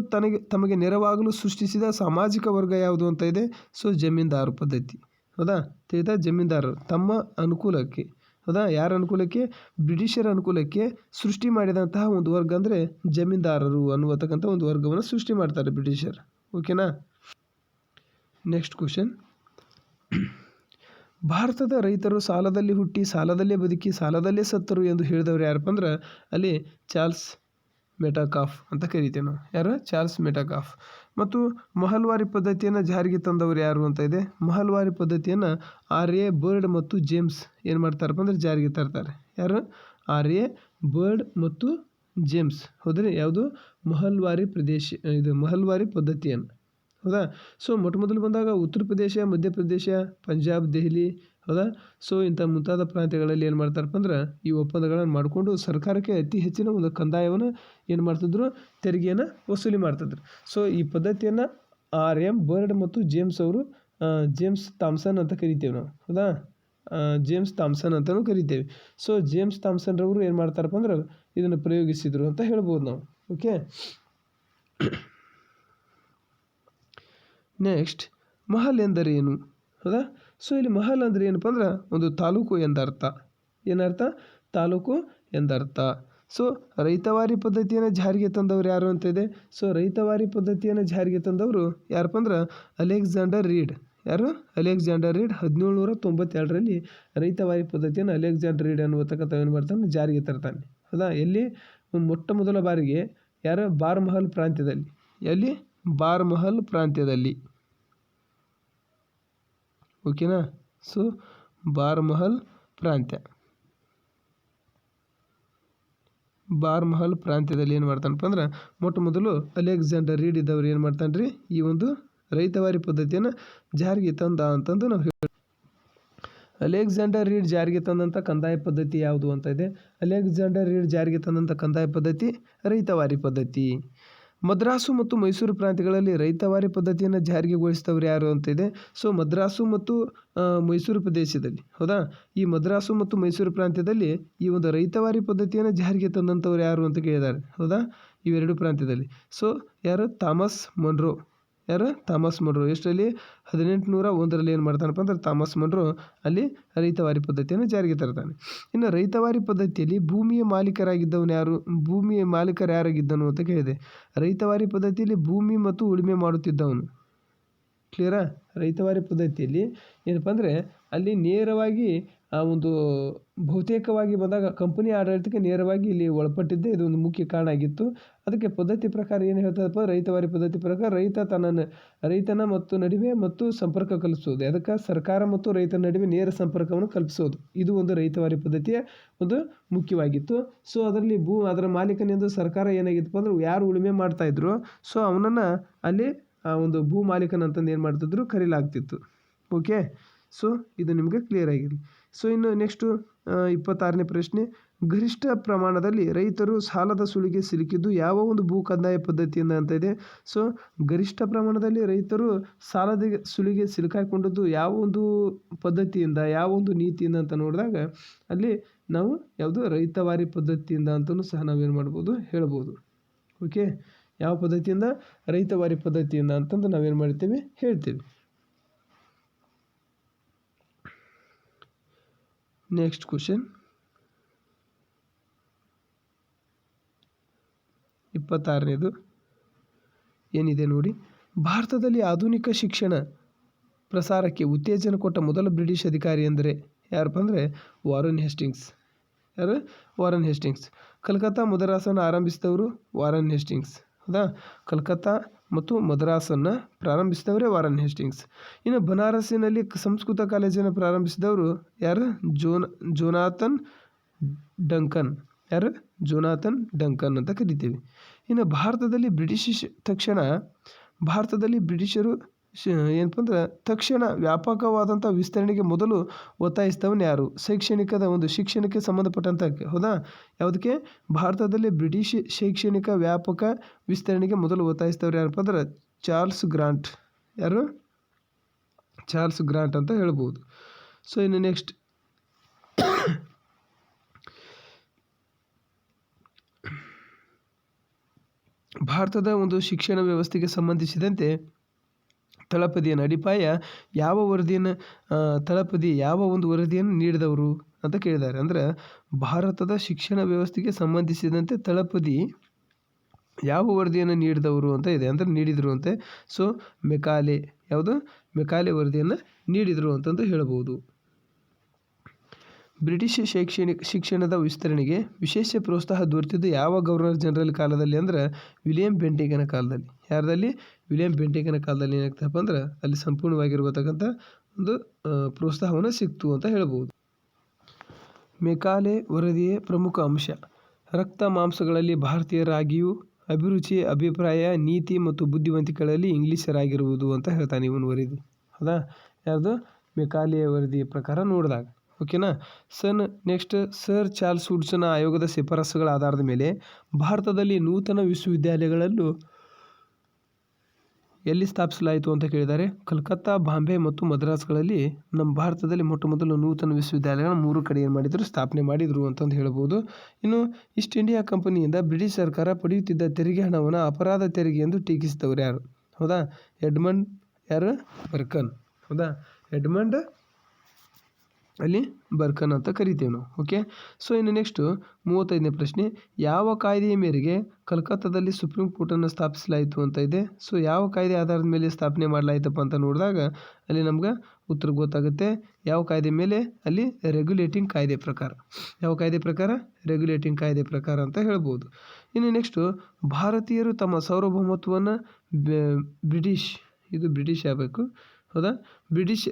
ತಮಗೆ ನೆರವಾಗಲು ಸೃಷ್ಟಿಸಿದ ಸಾಮಾಜಿಕ ವರ್ಗ ಯಾವುದು ಅಂತ ಇದೆ. ಸೊ ಜಮೀನ್ದಾರು ಪದ್ಧತಿ. ಹೌದಾ? ತಿಳಿತಾ? ಜಮೀನ್ದಾರರು ತಮ್ಮ ಅನುಕೂಲಕ್ಕೆ, ಹೌದಾ, ಯಾರ ಅನುಕೂಲಕ್ಕೆ? ಬ್ರಿಟಿಷರ ಅನುಕೂಲಕ್ಕೆ ಸೃಷ್ಟಿ ಮಾಡಿದಂತಹ ಒಂದು ವರ್ಗ ಅಂದರೆ ಜಮೀನ್ದಾರರು ಅನ್ನುವತಕ್ಕಂಥ ಒಂದು ವರ್ಗವನ್ನು ಸೃಷ್ಟಿ ಮಾಡ್ತಾರೆ ಬ್ರಿಟಿಷರು. ಓಕೆನಾ? Next question. ಭಾರತದ ರೈತರು ಸಾಲದಲ್ಲಿ ಹುಟ್ಟಿ ಸಾಲದಲ್ಲೇ ಬದುಕಿ ಸಾಲದಲ್ಲೇ ಸತ್ತರು ಎಂದು ಹೇಳಿದವರು ಯಾರಪ್ಪ ಅಂದ್ರೆ ಅಲ್ಲಿ ಚಾರ್ಲ್ಸ್ ಮೆಟಾಕಾಫ್ ಅಂತ ಕರಿತೇವೆ ನಾವು. ಯಾರು? Charles Metcalfe. ಮತ್ತು ಮಹಲ್ವಾರಿ ಪದ್ಧತಿಯನ್ನು ಜಾರಿಗೆ ತಂದವರು ಯಾರು ಅಂತ ಇದೆ. ಮಹಲ್ವಾರಿ ಪದ್ಧತಿಯನ್ನು ಆರ್.ಎ. ಬರ್ಡ್ ಮತ್ತು ಜೇಮ್ಸ್ ಏನು ಮಾಡ್ತಾರಪ್ಪ ಅಂದರೆ ಜಾರಿಗೆ ತರ್ತಾರೆ. ಯಾರು? ಆರ್.ಎ. ಬರ್ಡ್ ಮತ್ತು ಜೇಮ್ಸ್. ಹೌದ್ರಿ? ಯಾವುದು? ಮಹಲ್ವಾರಿ ಮಹಲ್ವಾರಿ ಪದ್ಧತಿಯನ್ನು. ಹೌದಾ? ಸೊ ಮೊದಲು ಬಂದಾಗ ಉತ್ತರ ಪ್ರದೇಶ, ಮಧ್ಯಪ್ರದೇಶ, ಪಂಜಾಬ್, ದೆಹಲಿ, ಹೌದಾ, ಸೊ ಇಂಥ ಮುಂತಾದ ಪ್ರಾಂತ್ಯಗಳಲ್ಲಿ ಏನು ಮಾಡ್ತಾರಪ್ಪ ಅಂದ್ರೆ ಈ ಒಪ್ಪಂದಗಳನ್ನು ಮಾಡಿಕೊಂಡು ಸರ್ಕಾರಕ್ಕೆ ಅತಿ ಹೆಚ್ಚಿನ ಒಂದು ಕಂದಾಯವನ್ನು ಏನು ಮಾಡ್ತಿದ್ರು, ತೆರಿಗೆಯನ್ನು ವಸೂಲಿ ಮಾಡ್ತಿದ್ರು. ಸೊ ಈ ಪದ್ಧತಿಯನ್ನು ಆರ್.ಎಂ. ಬರ್ಡ್ ಮತ್ತು ಜೇಮ್ಸ್ ಥಾಮ್ಸನ್ ಅಂತ ಕರಿತೇವೆ ನಾವು. ಹೌದಾ? ಜೇಮ್ಸ್ ಥಾಮ್ಸನ್ ಅಂತಲೂ ಕರಿತೇವೆ. ಸೊ ಜೇಮ್ಸ್ ಥಾಮ್ಸನ್ ರವರು ಏನು ಮಾಡ್ತಾರಪ್ಪ ಅಂದ್ರೆ ಇದನ್ನು ಪ್ರಯೋಗಿಸಿದರು ಅಂತ ಹೇಳ್ಬೋದು ನಾವು. ಓಕೆ. ನೆಕ್ಸ್ಟ್, ಮಹಲ್ ಎಂದರೇನು? ಹೌದಾ? ಸೊ ಇಲ್ಲಿ ಮಹಲ್ ಅಂದರೆ ಏನಪ್ಪ ಅಂದ್ರೆ ಒಂದು ತಾಲೂಕು ಎಂದರ್ಥ. ಏನರ್ಥ? ತಾಲೂಕು ಎಂದರ್ಥ. ಸೊ ರೈತವಾರಿ ಪದ್ಧತಿಯನ್ನು ಜಾರಿಗೆ ತಂದವರು ಯಾರು ಅಂತ ಇದೆ. ಸೊ ರೈತವಾರಿ ಪದ್ಧತಿಯನ್ನು ಜಾರಿಗೆ ತಂದವರು ಯಾರಪ್ಪ ಅಂದ್ರೆ ಅಲೆಕ್ಸಾಂಡರ್ ರೀಡ್. ಯಾರು? ಅಲೆಕ್ಸಾಂಡರ್ ರೀಡ್ 1792ರಲ್ಲಿ ರೈತವಾರಿ ಪದ್ಧತಿಯನ್ನು ಅಲೆಕ್ಸಾಂಡರ್ ರೀಡ್ ಅನ್ನುವತಕ್ಕಂಥ ಏನು ಮಾಡ್ತಾನೆ, ಜಾರಿಗೆ ತರ್ತಾನೆ. ಹೌದಾ? ಎಲ್ಲಿ? ಮೊಟ್ಟ ಮೊದಲ ಬಾರಿಗೆ ಯಾರು? ಬಾರ್ಮಹಲ್ ಪ್ರಾಂತ್ಯದಲ್ಲಿ. ಎಲ್ಲಿ? ಬಾರ್ಮಹಲ್ ಪ್ರಾಂತ್ಯದಲ್ಲಿ. ಓಕೆನಾ? ಸೊ ಬಾರ್ಮಹಲ್ ಪ್ರಾಂತ್ಯದಲ್ಲಿ ಏನು ಮಾಡ್ತಾನಪ್ಪ ಅಂದ್ರೆ ಮೊಟ್ಟ ಮೊದಲು ಅಲೆಕ್ಸಾಂಡರ್ ರೀಡ್ ಇದ್ದವ್ರು ಏನು ಮಾಡ್ತಾನೆ ರೀ, ಈ ಒಂದು ರೈತವಾರಿ ಪದ್ಧತಿಯನ್ನು ಜಾರಿಗೆ ತಂದ ಅಂತಂದು ನಾವು ಹೇಳಿ. ಅಲೆಕ್ಸಾಂಡರ್ ರೀಡ್ ಜಾರಿಗೆ ತಂದಂಥ ಕಂದಾಯ ಪದ್ಧತಿ ಯಾವುದು ಅಂತ ಇದೆ. ಅಲೆಕ್ಸಾಂಡರ್ ರೀಡ್ ಜಾರಿಗೆ ತಂದಂಥ ಕಂದಾಯ ಪದ್ಧತಿ ರೈತವಾರಿ ಪದ್ಧತಿ. ಮದ್ರಾಸು ಮತ್ತು ಮೈಸೂರು ಪ್ರಾಂತ್ಯಗಳಲ್ಲಿ ರೈತವಾರಿ ಪದ್ಧತಿಯನ್ನು ಜಾರಿಗೆಗೊಳಿಸಿದವರು ಯಾರು ಅಂತ ಇದೆ. ಸೊ ಮದ್ರಾಸು ಮತ್ತು ಮೈಸೂರು ಪ್ರದೇಶದಲ್ಲಿ, ಹೌದಾ, ಈ ಮದ್ರಾಸು ಮತ್ತು ಮೈಸೂರು ಪ್ರಾಂತ್ಯದಲ್ಲಿ ಈ ಒಂದು ರೈತವಾರಿ ಪದ್ಧತಿಯನ್ನು ಜಾರಿಗೆ ತಂದಂಥವ್ರು ಯಾರು ಅಂತ ಕೇಳಿದ್ದಾರೆ. ಹೌದಾ? ಇವೆರಡು ಪ್ರಾಂತ್ಯದಲ್ಲಿ. ಸೊ ಯಾರು? ಥಾಮಸ್ ಮೊನ್ರೋ. ಯಾರು? ಥಾಮಸ್ ಮೊನ್ರೋ. ಎಷ್ಟರಲ್ಲಿ? 1801ರಲ್ಲಿ ಏನು ಮಾಡ್ತಾನಪ್ಪ ಅಂದ್ರೆ ಥಾಮಸ್ ಮೊನ್ರೋ ಅಲ್ಲಿ ರೈತವಾರಿ ಪದ್ಧತಿಯನ್ನು ಜಾರಿಗೆ ತರ್ತಾನೆ. ಇನ್ನು ರೈತವಾರಿ ಪದ್ಧತಿಯಲ್ಲಿ ಭೂಮಿಯ ಮಾಲೀಕರು ಯಾರಾಗಿದ್ದನು ಅಂತ ಕೇಳಿದೆ. ರೈತವಾರಿ ಪದ್ಧತಿಯಲ್ಲಿ ಭೂಮಿ ಮತ್ತು ಉಳುಮೆ ಮಾಡುತ್ತಿದ್ದವನು. ಕ್ಲಿಯರಾ? ರೈತವಾರಿ ಪದ್ಧತಿಯಲ್ಲಿ ಏನಪ್ಪ ಅಂದರೆ ಅಲ್ಲಿ ನೇರವಾಗಿ ಆ ಒಂದು ಬಹುತೇಕವಾಗಿ ಬಂದಾಗ ಕಂಪನಿ ಆಡಳಿತಕ್ಕೆ ನೇರವಾಗಿ ಇಲ್ಲಿ ಒಳಪಟ್ಟಿದ್ದೇ ಇದು ಒಂದು ಮುಖ್ಯ ಕಾರಣ ಆಗಿತ್ತು. ಅದಕ್ಕೆ ಪದ್ಧತಿ ಪ್ರಕಾರ ಏನು ಹೇಳ್ತದಪ್ಪ, ರೈತವಾರಿ ಪದ್ಧತಿ ಪ್ರಕಾರ ರೈತನ ಮತ್ತು ನಡುವೆ ಮತ್ತು ಸಂಪರ್ಕ ಕಲ್ಪಿಸೋದು. ಅದಕ್ಕೆ ಸರ್ಕಾರ ಮತ್ತು ರೈತನ ನಡುವೆ ನೇರ ಸಂಪರ್ಕವನ್ನು ಕಲ್ಪಿಸೋದು. ಇದು ಒಂದು ರೈತವಾರಿ ಪದ್ಧತಿಯ ಒಂದು ಮುಖ್ಯವಾಗಿತ್ತು. ಸೊ ಅದರಲ್ಲಿ ಅದರ ಮಾಲೀಕನೆಂದು ಸರ್ಕಾರ ಏನಾಗಿತ್ತಪ್ಪ ಅಂದ್ರೆ ಯಾರು ಉಳುಮೆ ಮಾಡ್ತಾಯಿದ್ರು, ಸೊ ಅವನನ್ನು ಅಲ್ಲಿ ಆ ಒಂದು ಭೂ ಮಾಲೀಕನಂತಂದು ಏನು ಮಾಡ್ತಿದ್ರು, ಕರೀಲಾಗ್ತಿತ್ತು. ಓಕೆ. ಸೊ ಇದು ನಿಮಗೆ ಕ್ಲಿಯರ್ ಆಗಿರಲಿ. ಸೊ ಇನ್ನು ನೆಕ್ಸ್ಟು 26ನೇ ಪ್ರಶ್ನೆ. ಗರಿಷ್ಠ ಪ್ರಮಾಣದಲ್ಲಿ ರೈತರು ಸಾಲದ ಸುಳಿಗೆ ಸಿಲುಕಿದ್ದು ಯಾವ ಒಂದು ಭೂ ಕಂದಾಯ ಪದ್ಧತಿಯಿಂದ ಅಂತ ಇದೆ. ಸೊ ಗರಿಷ್ಠ ಪ್ರಮಾಣದಲ್ಲಿ ರೈತರು ಸಾಲದ ಸುಳಿಗೆ ಸಿಲುಕಾಕೊಂಡದ್ದು ಯಾವ ಒಂದು ಪದ್ಧತಿಯಿಂದ, ಯಾವ ಒಂದು ನೀತಿಯಿಂದ ಅಂತ ನೋಡಿದಾಗ ಅಲ್ಲಿ ನಾವು ಯಾವುದು ರೈತವಾರಿ ಪದ್ಧತಿಯಿಂದ ಅಂತಲೂ ಸಹ ನಾವೇನು ಮಾಡ್ಬೋದು, ಹೇಳ್ಬೋದು. ಓಕೆ. ಯಾವ ಪದ್ಧತಿಯಿಂದ? ರೈತವಾರಿ ಪದ್ಧತಿಯಿಂದ ಅಂತಂದು ನಾವೇನು ಮಾಡ್ತೀವಿ, ಹೇಳ್ತೀವಿ. ನೆಕ್ಸ್ಟ್ ಕ್ವಶನ್ 26ನೇದು ಏನಿದೆ ನೋಡಿ. ಭಾರತದಲ್ಲಿ ಆಧುನಿಕ ಶಿಕ್ಷಣ ಪ್ರಸಾರಕ್ಕೆ ಉತ್ತೇಜನ ಕೊಟ್ಟ ಮೊದಲ ಬ್ರಿಟಿಷ್ ಅಧಿಕಾರಿ ಅಂದರೆ ಯಾರಪ್ಪ ಅಂದರೆ ವಾರನ್ ಹೇಸ್ಟಿಂಗ್ಸ್. ಯಾರು? Warren Hastings. ಕಲ್ಕತ್ತಾ ಮದ್ರಾಸನ್ನು ಆರಂಭಿಸಿದವರು ವಾರನ್ ಹೇಸ್ಟಿಂಗ್ಸ್. ಹೌದಾ? ಕಲ್ಕತ್ತಾ ಮತ್ತು ಮದ್ರಾಸನ್ನು ಪ್ರಾರಂಭಿಸಿದವರೇ ವಾರನ್ ಹೇಸ್ಟಿಂಗ್ಸ್. ಇನ್ನು ಬನಾರಸ್ಸಿನಲ್ಲಿ ಸಂಸ್ಕೃತ ಕಾಲೇಜನ್ನು ಪ್ರಾರಂಭಿಸಿದವರು ಯಾರು? Jonathan Duncan. ಯಾರು? ಜೋನಾಥನ್ ಡಂಕನ್ ಅಂತ ಕರಿತೀವಿ. ಇನ್ನು ಭಾರತದಲ್ಲಿ ಬ್ರಿಟಿಷರು ಏನಪ್ಪ ಅಂದ್ರೆ ತಕ್ಷಣ ವ್ಯಾಪಕವಾದಂಥ ವಿಸ್ತರಣೆಗೆ ಮೊದಲು ಒತ್ತಾಯಿಸಿದವನು ಯಾರು? ಶೈಕ್ಷಣಿಕದ ಒಂದು ಶಿಕ್ಷಣಕ್ಕೆ ಸಂಬಂಧಪಟ್ಟಂಥ ಹೌದಾ? ಯಾವುದಕ್ಕೆ? ಭಾರತದಲ್ಲಿ ಬ್ರಿಟಿಷ್ ಶೈಕ್ಷಣಿಕ ವ್ಯಾಪಕ ವಿಸ್ತರಣೆಗೆ ಮೊದಲು ಒತ್ತಾಯಿಸಿದವರು ಯಾರಪ್ಪ ಅಂದ್ರೆ ಚಾರ್ಲ್ಸ್ ಗ್ರಾಂಟ್. ಯಾರು? ಚಾರ್ಲ್ಸ್ ಗ್ರಾಂಟ್ ಅಂತ ಹೇಳ್ಬೋದು. ಸೊ ಇನ್ನು ನೆಕ್ಸ್ಟ್ ಭಾರತದ ಒಂದು ಶಿಕ್ಷಣ ವ್ಯವಸ್ಥೆಗೆ ಸಂಬಂಧಿಸಿದಂತೆ ತಳಪದಿಯನ್ನು ಅಡಿಪಾಯ ಯಾವ ವರದಿಯನ್ನು ತಳಪದಿ ಯಾವ ಒಂದು ವರದಿಯನ್ನು ನೀಡಿದವರು ಅಂತ ಕೇಳಿದ್ದಾರೆ. ಅಂದರೆ ಭಾರತದ ಶಿಕ್ಷಣ ವ್ಯವಸ್ಥೆಗೆ ಸಂಬಂಧಿಸಿದಂತೆ ತಳಪದಿ ಯಾವ ವರದಿಯನ್ನು ನೀಡಿದವರು ಅಂತ ಇದೆ, ಅಂದರೆ ನೀಡಿದರು ಅಂತೆ. ಸೊ ಮೆಕಾಲೆ, ಯಾವುದು? ಮೆಕಾಲೆ ವರದಿಯನ್ನು ನೀಡಿದರು ಅಂತಂದು ಹೇಳ್ಬೋದು. ಬ್ರಿಟಿಷ್ ಶಿಕ್ಷಣದ ವಿಸ್ತರಣೆಗೆ ವಿಶೇಷ ಪ್ರೋತ್ಸಾಹ ದೊರೆತಿದ್ದು ಯಾವ ಗವರ್ನರ್ ಜನರಲ್ ಕಾಲದಲ್ಲಿ ಅಂದ್ರೆ ವಿಲಿಯಂ ಬೆಂಟಿಂಗನ ಕಾಲದಲ್ಲಿ. ಯಾರದಲ್ಲಿ? ವಿಲಿಯಂ ಬೆಂಟಿಂಗನ ಕಾಲದಲ್ಲಿ ಏನಾಗ್ತಪ್ಪ ಅಂದ್ರೆ ಅಲ್ಲಿ ಸಂಪೂರ್ಣವಾಗಿರತಕ್ಕಂಥ ಒಂದು ಪ್ರೋತ್ಸಾಹವನ್ನು ಸಿಕ್ತು ಅಂತ ಹೇಳ್ಬೋದು. ಮೆಕಾಲೆ ವರದಿಯ ಪ್ರಮುಖ ಅಂಶ ರಕ್ತ ಮಾಂಸಗಳಲ್ಲಿ ಭಾರತೀಯರಾಗಿಯೂ ಅಭಿರುಚಿ, ಅಭಿಪ್ರಾಯ, ನೀತಿ ಮತ್ತು ಬುದ್ಧಿವಂತಿಕೆಗಳಲ್ಲಿ ಇಂಗ್ಲೀಷರಾಗಿರುವುದು ಅಂತ ಹೇಳ್ತಾನೆ ಇವನು ವರದಿ. ಹೌದಾ? ಯಾರ್ದು? ಮೆಕಾಲೆಯ ವರದಿಯ ಪ್ರಕಾರ ನೋಡಿದಾಗ. ಓಕೆನಾ? ನೆಕ್ಸ್ಟ್ ಸರ್ ಚಾರ್ಲ್ಸ್ ವುಡ್ಸನ ಆಯೋಗದ ಶಿಫಾರಸುಗಳ ಆಧಾರದ ಮೇಲೆ ಭಾರತದಲ್ಲಿ ನೂತನ ವಿಶ್ವವಿದ್ಯಾಲಯಗಳನ್ನು ಎಲ್ಲಿ ಸ್ಥಾಪಿಸಲಾಯಿತು ಅಂತ ಕೇಳಿದ್ದಾರೆ. ಕಲ್ಕತ್ತಾ, ಬಾಂಬೆ ಮತ್ತು ಮದ್ರಾಸ್ಗಳಲ್ಲಿ ನಮ್ಮ ಭಾರತದಲ್ಲಿ ಮೊಟ್ಟ ಮೊದಲು ನೂತನ ವಿಶ್ವವಿದ್ಯಾಲಯಗಳನ್ನ 3 ಕಡೆ ಏನು ಮಾಡಿದರು? ಸ್ಥಾಪನೆ ಮಾಡಿದರು ಅಂತಂದು ಹೇಳ್ಬೋದು. ಇನ್ನು ಈಸ್ಟ್ ಇಂಡಿಯಾ ಕಂಪನಿಯಿಂದ ಬ್ರಿಟಿಷ್ ಸರ್ಕಾರ ಪಡೆಯುತ್ತಿದ್ದ ತೆರಿಗೆ ಹಣವನ್ನು ಅಪರಾಧ ತೆರಿಗೆ ಎಂದು ಟೀಕಿಸಿದವರು ಯಾರು? ಹೌದಾ? ಎಡ್ಮಂಡ್ ಯಾರು? ಬರ್ಕನ್. ಹೌದಾ? ಎಡ್ಮಂಡ್ ಅಲ್ಲಿ ಬರ್ಕನ್ ಅಂತ ಕರಿತೇವೆ ನಾವು. ಓಕೆ. ಸೊ ಇನ್ನು ನೆಕ್ಸ್ಟು 35ನೇ ಪ್ರಶ್ನೆ ಯಾವ ಕಾಯ್ದೆಯ ಮೇರೆಗೆ ಕಲ್ಕತ್ತಾದಲ್ಲಿ ಸುಪ್ರೀಂ ಕೋರ್ಟನ್ನು ಸ್ಥಾಪಿಸಲಾಯಿತು ಅಂತ ಇದೆ. ಸೊ ಯಾವ ಕಾಯ್ದೆ ಆಧಾರದ ಮೇಲೆ ಸ್ಥಾಪನೆ ಮಾಡಲಾಯಿತಪ್ಪ ಅಂತ ನೋಡಿದಾಗ ಅಲ್ಲಿ ನಮ್ಗೆ ಉತ್ತರ ಗೊತ್ತಾಗುತ್ತೆ. ಯಾವ ಕಾಯ್ದೆ ಮೇಲೆ? ಅಲ್ಲಿ ರೆಗ್ಯುಲೇಟಿಂಗ್ ಕಾಯ್ದೆ ಪ್ರಕಾರ. ಯಾವ ಕಾಯ್ದೆ ಪ್ರಕಾರ? ರೆಗ್ಯುಲೇಟಿಂಗ್ ಕಾಯ್ದೆ ಪ್ರಕಾರ ಅಂತ ಹೇಳ್ಬೋದು. ಇನ್ನು ನೆಕ್ಸ್ಟು ಭಾರತೀಯರು ತಮ್ಮ ಸಾರ್ವಭೌಮತ್ವವನ್ನು ಬ್ರಿಟಿಷ್ ಆಗಬೇಕು. ಹೌದಾ? ಬ್ರಿಟಿಷ್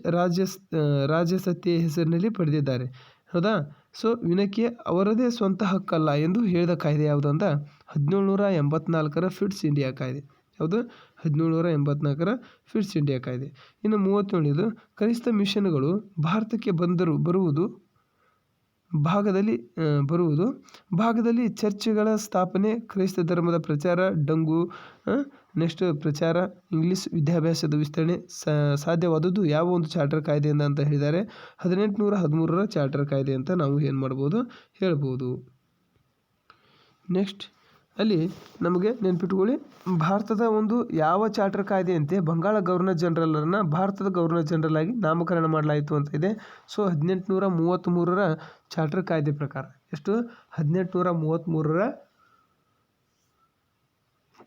ರಾಜಸತ್ತೆಯ ಹೆಸರಿನಲ್ಲಿ ಪಡೆದಿದ್ದಾರೆ. ಹೌದಾ? ಸೊ ವಿನಕ್ಕೆ ಅವರದೇ ಸ್ವಂತ ಹಕ್ಕಲ್ಲ ಎಂದು ಹೇಳಿದ ಕಾಯ್ದೆ ಯಾವುದು ಅಂತ 1784ರ ಫಿಟ್ಸ್ ಇಂಡಿಯಾ ಕಾಯ್ದೆ. ಯಾವುದು? 1784ರ ಫಿಟ್ಸ್ ಇಂಡಿಯಾ ಕಾಯ್ದೆ. ಇನ್ನು 37ನೇದು ಕ್ರೈಸ್ತ ಮಿಷನ್ಗಳು ಭಾರತಕ್ಕೆ ಬರುವುದು ಭಾಗದಲ್ಲಿ ಚರ್ಚ್ಗಳ ಸ್ಥಾಪನೆ, ಕ್ರೈಸ್ತ ಧರ್ಮದ ಪ್ರಚಾರ, ಡಂಗು, ನೆಕ್ಸ್ಟ್ ಪ್ರಚಾರ, ಇಂಗ್ಲೀಷ್ ವಿದ್ಯಾಭ್ಯಾಸದ ವಿಸ್ತರಣೆ ಸಾಧ್ಯವಾದದ್ದು ಯಾವ ಒಂದು ಚಾರ್ಟರ್ ಕಾಯ್ದೆಯಿಂದ ಅಂತ ಹೇಳಿದ್ದಾರೆ? 1813ರ ಚಾರ್ಟರ್ ಕಾಯ್ದೆ ಅಂತ ನಾವು ಏನು ಮಾಡ್ಬೋದು? ಹೇಳ್ಬೋದು. ನೆಕ್ಸ್ಟ್ ಅಲ್ಲಿ ನಮಗೆ ನೆನ್ಪಿಟ್ಕೊಳ್ಳಿ, ಭಾರತದ ಒಂದು ಯಾವ ಚಾರ್ಟರ್ ಕಾಯ್ದೆಯಂತೆ ಬಂಗಾಳ ಗವರ್ನರ್ ಜನರಲನ್ನು ಭಾರತದ ಗವರ್ನರ್ ಜನರಲ್ ಆಗಿ ನಾಮಕರಣ ಮಾಡಲಾಯಿತು ಅಂತ ಇದೆ. ಸೊ 1833ರ ಚಾರ್ಟರ್ ಕಾಯ್ದೆ ಪ್ರಕಾರ. ಎಷ್ಟು? 1833ರ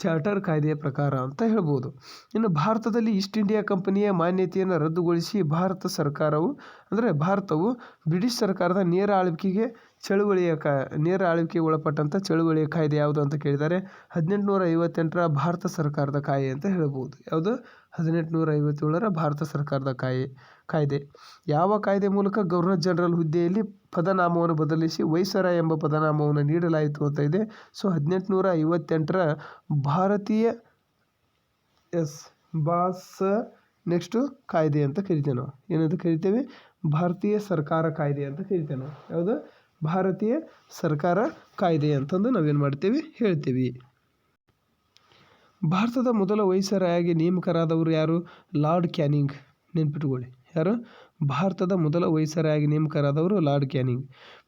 ಚಾರ್ಟರ್ ಕಾಯ್ದೆಯ ಪ್ರಕಾರ ಅಂತ ಹೇಳ್ಬೋದು. ಇನ್ನು ಭಾರತದಲ್ಲಿ ಈಸ್ಟ್ ಇಂಡಿಯಾ ಕಂಪನಿಯ ಮಾನ್ಯತೆಯನ್ನು ರದ್ದುಗೊಳಿಸಿ ಭಾರತವು ಬ್ರಿಟಿಷ್ ಸರ್ಕಾರದ ನೇರ ಆಳ್ವಿಕೆಗೆ ಒಳಪಟ್ಟಂಥ ಚಳುವಳಿಯ ಕಾಯ್ದೆ ಯಾವುದು ಅಂತ ಕೇಳಿದ್ದಾರೆ? 1858ರ ಭಾರತ ಸರ್ಕಾರದ ಕಾಯ್ದೆ ಅಂತ ಹೇಳ್ಬೋದು. ಯಾವುದು? 1857ರ ಭಾರತ ಸರ್ಕಾರದ ಕಾಯ್ದೆ. ಯಾವ ಕಾಯ್ದೆ ಮೂಲಕ ಗವರ್ನರ್ ಜನರಲ್ ಹುದ್ದೆಯಲ್ಲಿ ಪದನಾಮವನ್ನು ಬದಲಿಸಿ ವೈಸರಾಯ್ ಎಂಬ ಪದನಾಮವನ್ನು ನೀಡಲಾಯಿತು ಅಂತ ಇದೆ? ಸೊ 1858ರ ಭಾರತೀಯ ನೆಕ್ಸ್ಟು ಕಾಯ್ದೆ ಅಂತ ಕರಿತೇವೆ ನಾವು. ಏನಂತ ಕರಿತೇವೆ? ಭಾರತೀಯ ಸರ್ಕಾರ ಕಾಯ್ದೆ ಅಂತ ಕರಿತೇವೆ ನಾವು. ಯಾವುದು? ಭಾರತೀಯ ಸರ್ಕಾರ ಕಾಯ್ದೆ ಅಂತಂದು ನಾವೇನು ಮಾಡ್ತೀವಿ? ಹೇಳ್ತೀವಿ. ಭಾರತದ ಮೊದಲ ವೈಸರಾಯಾಗಿ ನೇಮಕರಾದವರು ಯಾರು? Lord canning. ನೆನ್ಪಿಟ್ಕೊಳ್ಳಿ. ಯಾರು? ಭಾರತದ ಮೊದಲ ವೈಸರಾಯಾಗಿ ನೇಮಕರಾದವರು ಲಾರ್ಡ್ ಕ್ಯಾನಿಂಗ್.